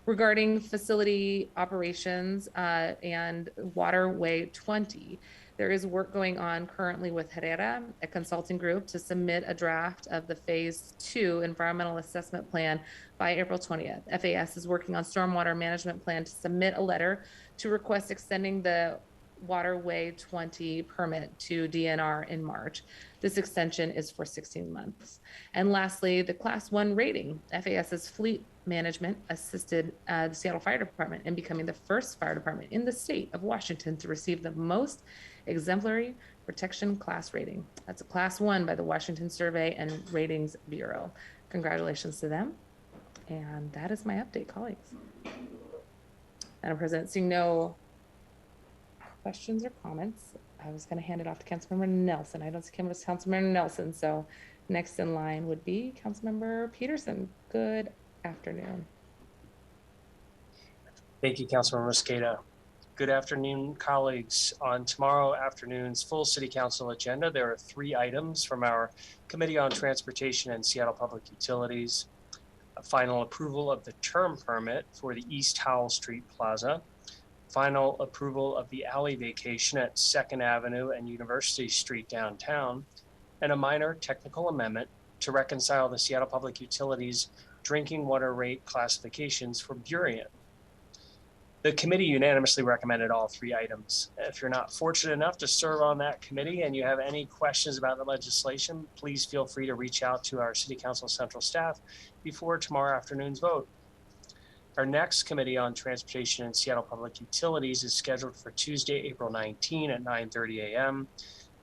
I: Regarding facility operations and Waterway 20, there is work going on currently with Herrera, a consulting group, to submit a draft of the Phase 2 environmental assessment plan by April 20th. FAS is working on stormwater management plan to submit a letter to request extending the Waterway 20 permit to DNR in March. This extension is for 16 months. And lastly, the Class 1 rating. FAS's fleet management assisted the Seattle Fire Department in becoming the first fire department in the state of Washington to receive the most exemplary protection class rating. That's a Class 1 by the Washington Survey and Ratings Bureau. Congratulations to them. And that is my update, colleagues. Madam President, seeing no questions or comments, I was going to hand it off to Councilmember Nelson. I don't see Councilmember Nelson, so next in line would be Councilmember Peterson. Good afternoon.
E: Thank you, Councilmember Mosqueda. Good afternoon, colleagues. On tomorrow afternoon's full City Council agenda, there are 3 items from our Committee on Transportation and Seattle Public Utilities: a final approval of the term permit for the East Howell Street Plaza, final approval of the alley vacation at 2nd Avenue and University Street downtown, and a minor technical amendment to reconcile the Seattle Public Utilities drinking water rate classifications for Burien. The committee unanimously recommended all 3 items. If you're not fortunate enough to serve on that committee and you have any questions about the legislation, please feel free to reach out to our City Council Central staff before tomorrow afternoon's vote. Our next Committee on Transportation and Seattle Public Utilities is scheduled for Tuesday, April 19 at 9:30 a.m.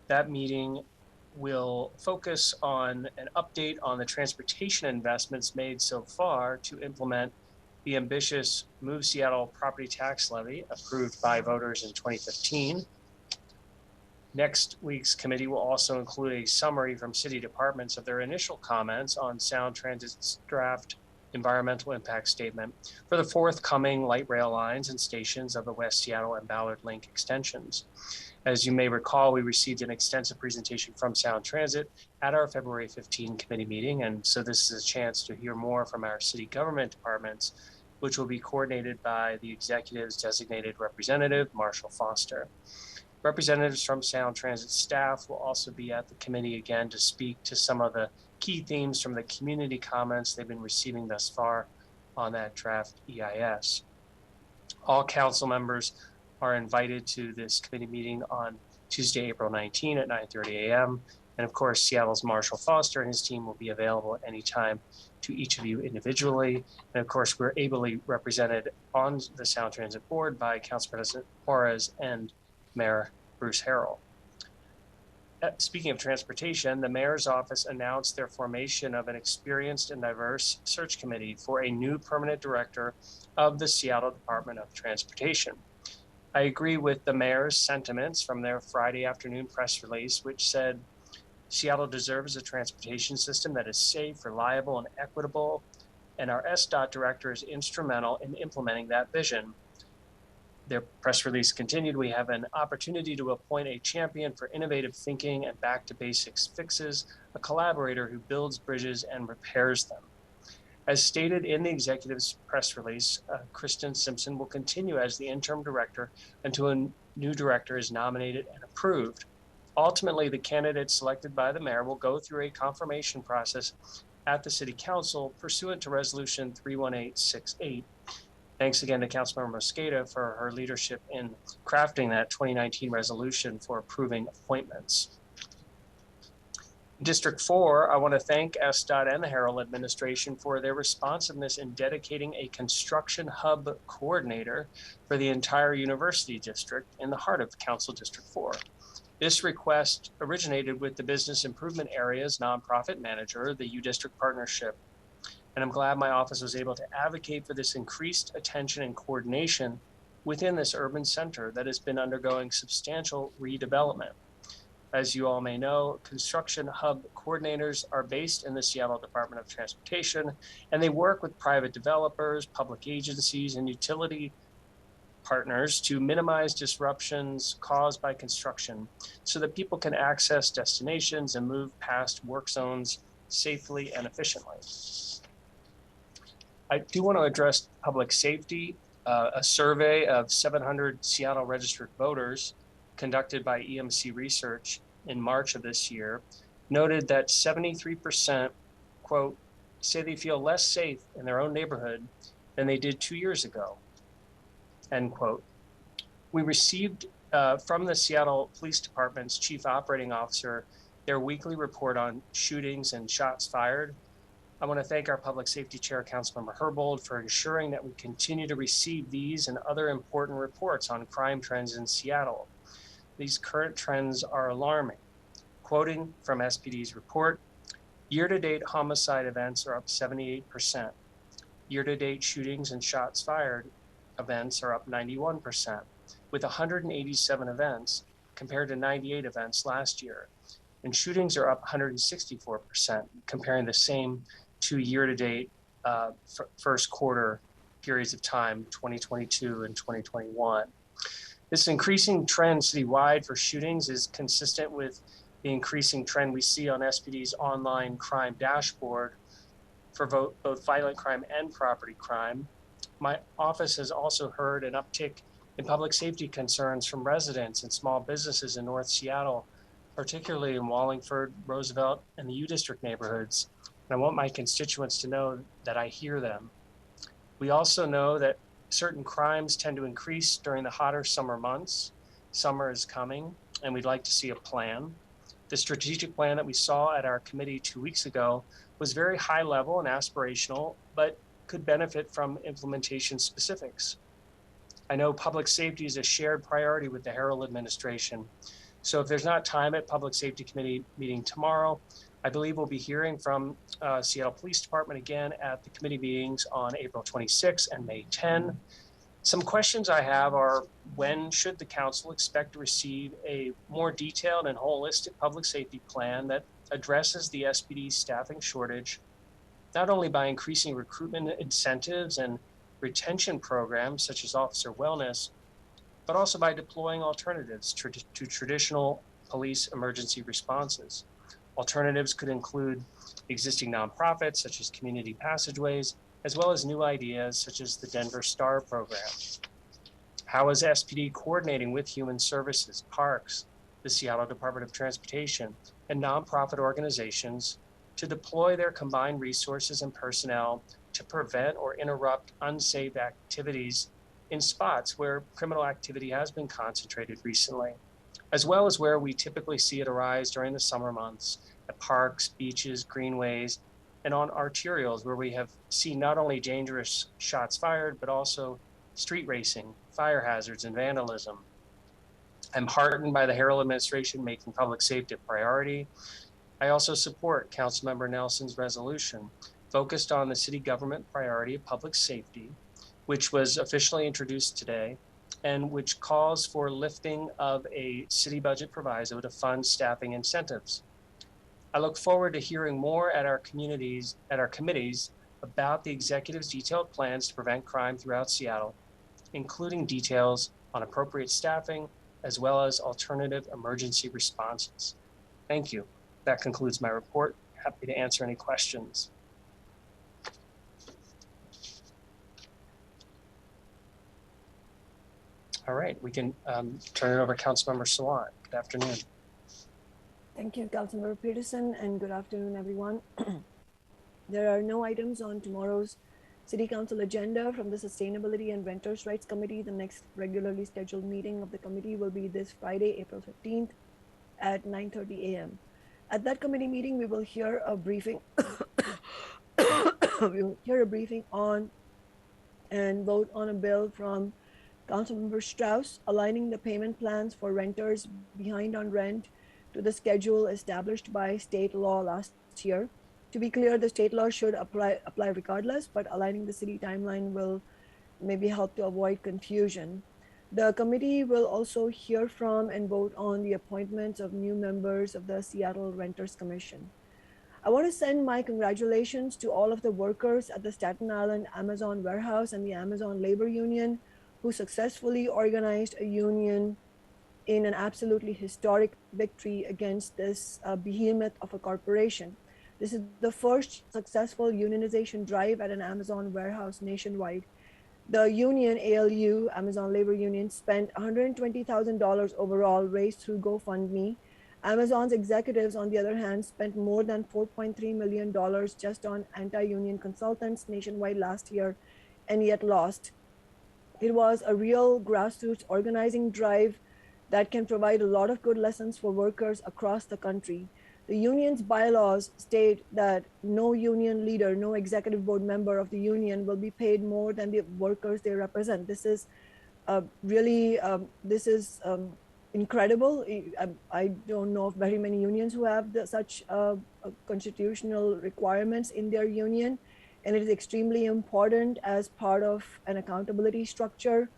E: That meeting will focus on an update on the transportation investments made so far to implement the ambitious Move Seattle property tax levy approved by voters in 2015. Next week's committee will also include a summary from city departments of their initial comments on Sound Transit's draft environmental impact statement for the forthcoming light rail lines and stations of the West Seattle and Ballard Link extensions. As you may recall, we received an extensive presentation from Sound Transit at our February 15 committee meeting, and so this is a chance to hear more from our city government departments, which will be coordinated by the executive's designated representative, Marshall Foster. Representatives from Sound Transit staff will also be at the committee again to speak to some of the key themes from the community comments they've been receiving thus far on that draft EIS. All council members are invited to this committee meeting on Tuesday, April 19 at 9:30 a.m. And of course, Seattle's Marshall Foster and his team will be available at any time to each of you individually. And of course, we're ably represented on the Sound Transit Board by Council President Juarez and Mayor Bruce Harrell. Speaking of transportation, the mayor's office announced their formation of an experienced and diverse search committee for a new permanent director of the Seattle Department of Transportation. I agree with the mayor's sentiments from their Friday afternoon press release, which said, Seattle deserves a transportation system that is safe, reliable, and equitable, and our SDOT director is instrumental in implementing that vision. Their press release continued, we have an opportunity to appoint a champion for innovative thinking and back to basics fixes, a collaborator who builds bridges and repairs them. As stated in the executive's press release, Kristen Simpson will continue as the interim director until a new director is nominated and approved. Ultimately, the candidate selected by the mayor will go through a confirmation process at the City Council pursuant to Resolution 31868. Thanks again to Councilmember Mosqueda for her leadership in crafting that 2019 resolution for approving appointments. District 4, I want to thank SDOT and the Herald administration for their responsiveness in dedicating a construction hub coordinator for the entire university district in the heart of Council District 4. This request originated with the Business Improvement Area's nonprofit manager, the U District Partnership. And I'm glad my office was able to advocate for this increased attention and coordination within this urban center that has been undergoing substantial redevelopment. As you all may know, construction hub coordinators are based in the Seattle Department of Transportation, and they work with private developers, public agencies, and utility partners to minimize disruptions caused by construction so that people can access destinations and move past work zones safely and efficiently. I do want to address public safety. A survey of 700 Seattle registered voters conducted by EMC Research in March of this year noted that 73%, quote, say they feel less safe in their own neighborhood than they did 2 years ago, end quote. We received from the Seattle Police Department's Chief Operating Officer their weekly report on shootings and shots fired. I want to thank our Public Safety Chair, Councilmember Herbold, for ensuring that we continue to receive these and other important reports on crime trends in Seattle. These current trends are alarming. Quoting from SPD's report, year-to-date homicide events are up 78%. Year-to-date shootings and shots fired events are up 91%, with 187 events compared to 98 events last year. And shootings are up 164%, comparing the same 2 year-to-date first quarter periods of time, 2022 and 2021. This increasing trend citywide for shootings is consistent with the increasing trend we see on SPD's online crime dashboard for both violent crime and property crime. My office has also heard an uptick in public safety concerns from residents and small businesses in North Seattle, particularly in Wallingford, Roosevelt, and the U District neighborhoods. And I want my constituents to know that I hear them. We also know that certain crimes tend to increase during the hotter summer months. Summer is coming, and we'd like to see a plan. The strategic plan that we saw at our committee 2 weeks ago was very high level and aspirational, but could benefit from implementation specifics. I know public safety is a shared priority with the Herald administration. So if there's not time at Public Safety Committee meeting tomorrow, I believe we'll be hearing from Seattle Police Department again at the committee meetings on April 26 and May 10. Some questions I have are, when should the council expect to receive a more detailed and holistic public safety plan that addresses the SPD staffing shortage, not only by increasing recruitment incentives and retention programs such as officer wellness, but also by deploying alternatives to traditional police emergency responses. Alternatives could include existing nonprofits such as Community Passageways, as well as new ideas such as the Denver Star program. How is SPD coordinating with Human Services, Parks, the Seattle Department of Transportation, and nonprofit organizations to deploy their combined resources and personnel to prevent or interrupt unsafe activities in spots where criminal activity has been concentrated recently, as well as where we typically see it arise during the summer months at parks, beaches, greenways, and on arterials where we have seen not only dangerous shots fired, but also street racing, fire hazards, and vandalism. I'm heartened by the Herald administration making public safety a priority. I also support Councilmember Nelson's resolution focused on the city government priority of public safety, which was officially introduced today, and which calls for lifting of a city budget proviso to fund staffing incentives. I look forward to hearing more at our committees about the executive's detailed plans to prevent crime throughout Seattle, including details on appropriate staffing, as well as alternative emergency responses. Thank you. That concludes my report. Happy to answer any questions. All right, we can turn it over to Councilmember Sawant. Good afternoon.
D: Thank you, Councilmember Peterson, and good afternoon, everyone. There are no items on tomorrow's City Council agenda from the Sustainability and Renters' Rights Committee. The next regularly scheduled meeting of the committee will be this Friday, April 15th at 9:30 a.m. At that committee meeting, we will hear a briefing. We will hear a briefing on and vote on a bill from Councilmember Strauss aligning the payment plans for renters behind on rent to the schedule established by state law last year. To be clear, the state law should apply regardless, but aligning the city timeline will maybe help to avoid confusion. The committee will also hear from and vote on the appointments of new members of the Seattle Renters Commission. I want to send my congratulations to all of the workers at the Staten Island Amazon warehouse and the Amazon Labor Union who successfully organized a union in an absolutely historic victory against this behemoth of a corporation. This is the first successful unionization drive at an Amazon warehouse nationwide. The union, ALU, Amazon Labor Union, spent $120,000 overall raised through GoFundMe. Amazon's executives, on the other hand, spent more than $4.3 million just on anti-union consultants nationwide last year and yet lost. It was a real grassroots organizing drive that can provide a lot of good lessons for workers across the country. The union's bylaws state that no union leader, no executive board member of the union will be paid more than the workers they represent. This is really, incredible. I don't know of very many unions who have such constitutional requirements in their union, and it is extremely important as part of an accountability structure.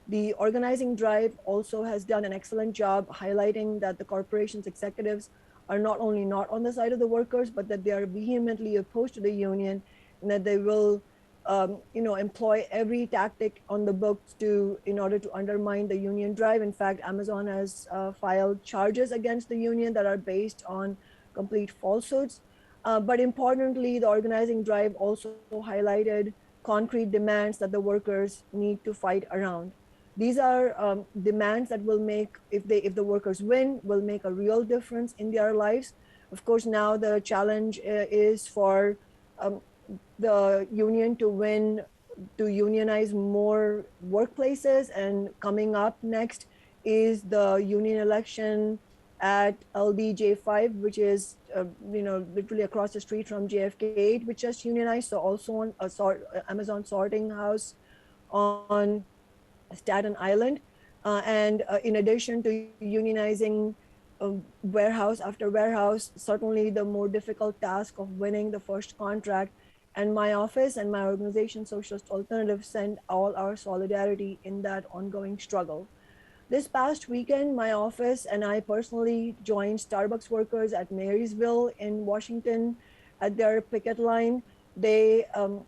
D: The organizing drive also has done an excellent job highlighting that the corporation's executives are not only not on the side of the workers, but that they are vehemently opposed to the union, and that they will employ every tactic on the books in order to undermine the union drive. In fact, Amazon has filed charges against the union that are based on complete falsehoods. But importantly, the organizing drive also highlighted concrete demands that the workers need to fight around. These are demands that will make, if the workers win, will make a real difference in their lives. Of course, now the challenge is for the union to win, to unionize more workplaces. And coming up next is the union election at LDJ5, which is literally across the street from JFK 8, which just unionized. So also on Amazon sorting house on Staten Island. And in addition to unionizing warehouse after warehouse, certainly the more difficult task of winning the first contract. And my office and my organization, Socialist Alternative, send all our solidarity in that ongoing struggle. This past weekend, my office and I personally joined Starbucks workers at Marysville in Washington at their picket line. They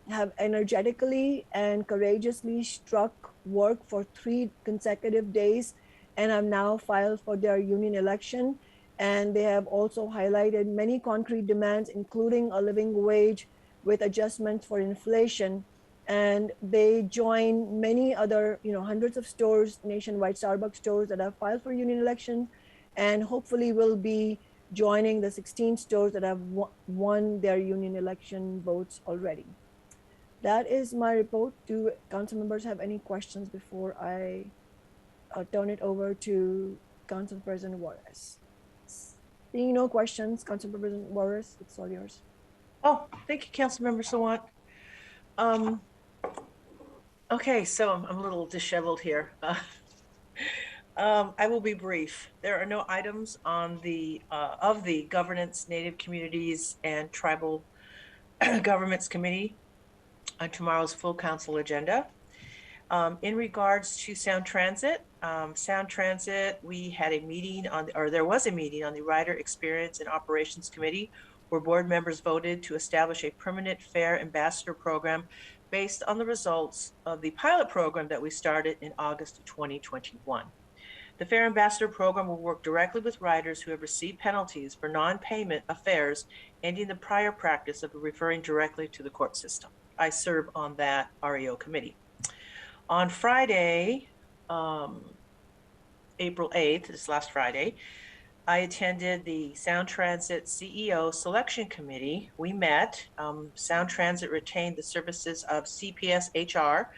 D: have energetically and courageously struck work for 3 consecutive days and have now filed for their union election. And they have also highlighted many concrete demands, including a living wage with adjustments for inflation. And they join many other, hundreds of stores, nationwide Starbucks stores that have filed for union elections, and hopefully will be joining the 16 stores that have won their union election votes already. That is my report. Do council members have any questions before I turn it over to Council President Juarez? Seeing no questions, Council President Juarez, it's all yours.
A: Oh, thank you, Councilmember Sawant. Okay, so I'm a little disheveled here. I will be brief. There are no items on the of the Governance, Native Communities, and Tribal Governments Committee on tomorrow's full council agenda. In regards to Sound Transit, we had a meeting there was a meeting on the Rider Experience and Operations Committee, where board members voted to establish a permanent fare ambassador program based on the results of the pilot program that we started in August of 2021. The Fare Ambassador program will work directly with riders who have received penalties for non-payment of fares, ending the prior practice of referring directly to the court system. I serve on that REO committee. On Friday, April 8th, this last Friday, I attended the Sound Transit CEO Selection Committee. We met. Sound Transit retained the services of CPS HR,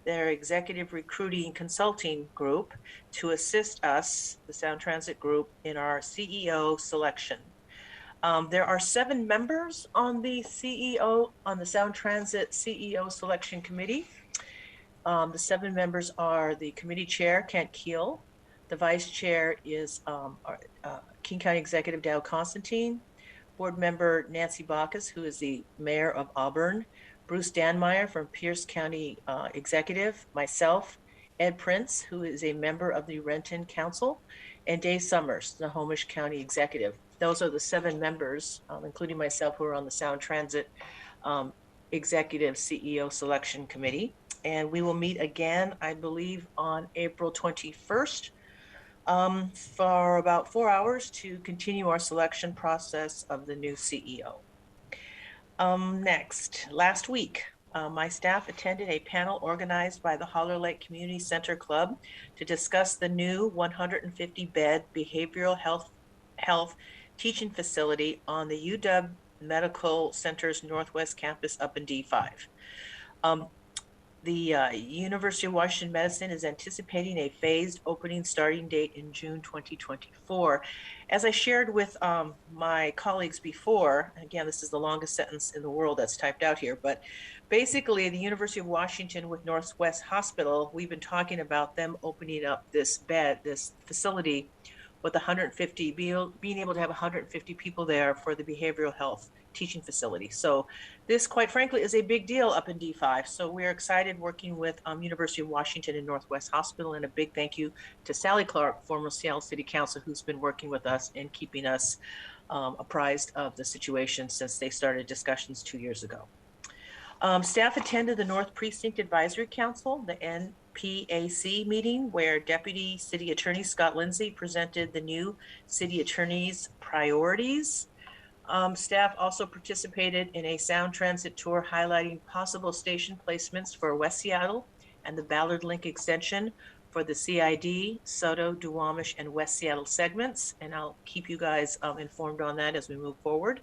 A: their executive recruiting consulting group, to assist us, the Sound Transit group, in our CEO selection. There are 7 members on the Sound Transit CEO Selection Committee. The 7 members are the committee chair, Kent Keel. The vice chair is King County Executive Dow Constantine, board member Nancy Bacchus, who is the mayor of Auburn, Bruce Danmeyer from Pierce County Executive, myself, Ed Prince, who is a member of the Renton Council, and Dave Summers, the Snohomish County Executive. Those are the 7 members, including myself, who are on the Sound Transit Executive CEO Selection Committee. And we will meet again, I believe, on April 21st for about 4 hours to continue our selection process of the new CEO. Next, last week, my staff attended a panel organized by the Holler Lake Community Center Club to discuss the new 150-bed behavioral health teaching facility on the UW Medical Center's Northwest Campus up in D5. The University of Washington Medicine is anticipating a phased opening starting date in June 2024. As I shared with my colleagues before, again, this is the longest sentence in the world that's typed out here, but basically the University of Washington with Northwest Hospital, we've been talking about them opening up this facility with 150, being able to have 150 people there for the behavioral health teaching facility. So this, quite frankly, is a big deal up in D5. So we're excited working with University of Washington and Northwest Hospital, and a big thank you to Sally Clark, former Seattle City Council, who's been working with us and keeping us apprised of the situation since they started discussions 2 years ago. Staff attended the North Precinct Advisory Council, the NPAC meeting, where Deputy City Attorney Scott Lindsay presented the new City Attorney's priorities. Staff also participated in a sound transit tour highlighting possible station placements for West Seattle and the Ballard Link extension for the CID, Soto, Duwamish, and West Seattle segments. And I'll keep you guys informed on that as we move forward.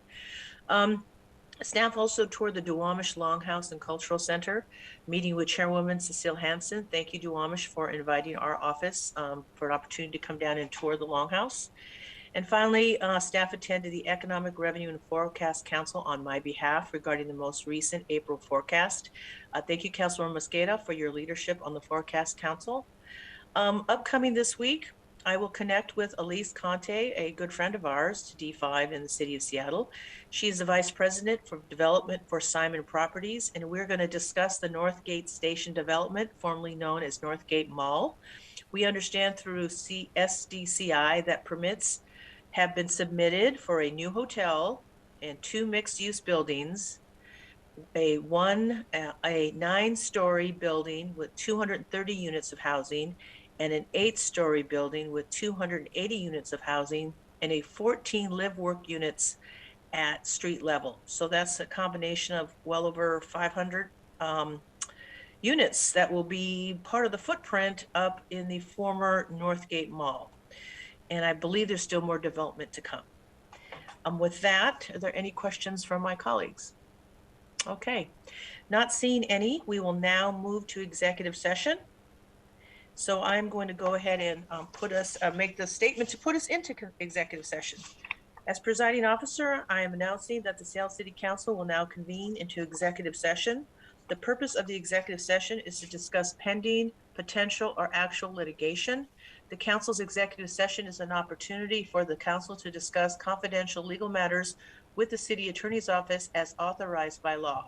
A: Staff also toured the Duwamish Longhouse and Cultural Center, meeting with Chairwoman Cecile Hansen. Thank you, Duwamish, for inviting our office for an opportunity to come down and tour the Longhouse. And finally, staff attended the Economic Revenue and Forecast Council on my behalf regarding the most recent April forecast. Thank you, Councilor Mosqueda, for your leadership on the Forecast Council. Upcoming this week, I will connect with Elise Conte, a good friend of ours, to D5 in the city of Seattle. She's the Vice President for Development for Simon Properties, and we're going to discuss the Northgate Station development, formerly known as Northgate Mall. We understand through SDCI that permits have been submitted for a new hotel and 2 mixed-use buildings, a 9-story building with 230 units of housing, and an 8-story building with 280 units of housing, and a 14 live-work units at street level. So that's a combination of well over 500 units that will be part of the footprint up in the former Northgate Mall. And I believe there's still more development to come. With that, are there any questions from my colleagues? Okay, not seeing any, we will now move to executive session. So I'm going to go ahead and make the statement to put us into executive session. As presiding officer, I am announcing that the Seattle City Council will now convene into executive session. The purpose of the executive session is to discuss pending, potential, or actual litigation. The council's executive session is an opportunity for the council to discuss confidential legal matters with the city attorney's office as authorized by law.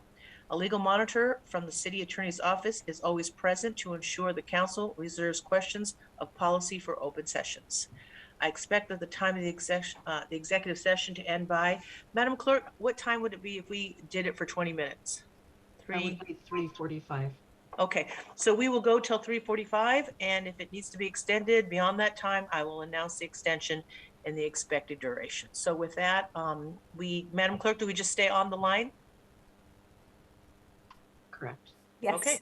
A: A legal monitor from the city attorney's office is always present to ensure the council reserves questions of policy for open sessions. I expect that the time of the executive session to end by, Madam Clerk, what time would it be if we did it for 20 minutes?
B: That would be 3:45.
A: Okay, so we will go till 3:45, and if it needs to be extended beyond that time, I will announce the extension and the expected duration. So with that, Madam Clerk, do we just stay on the line?
B: Correct.
K: Yes.
A: Okay,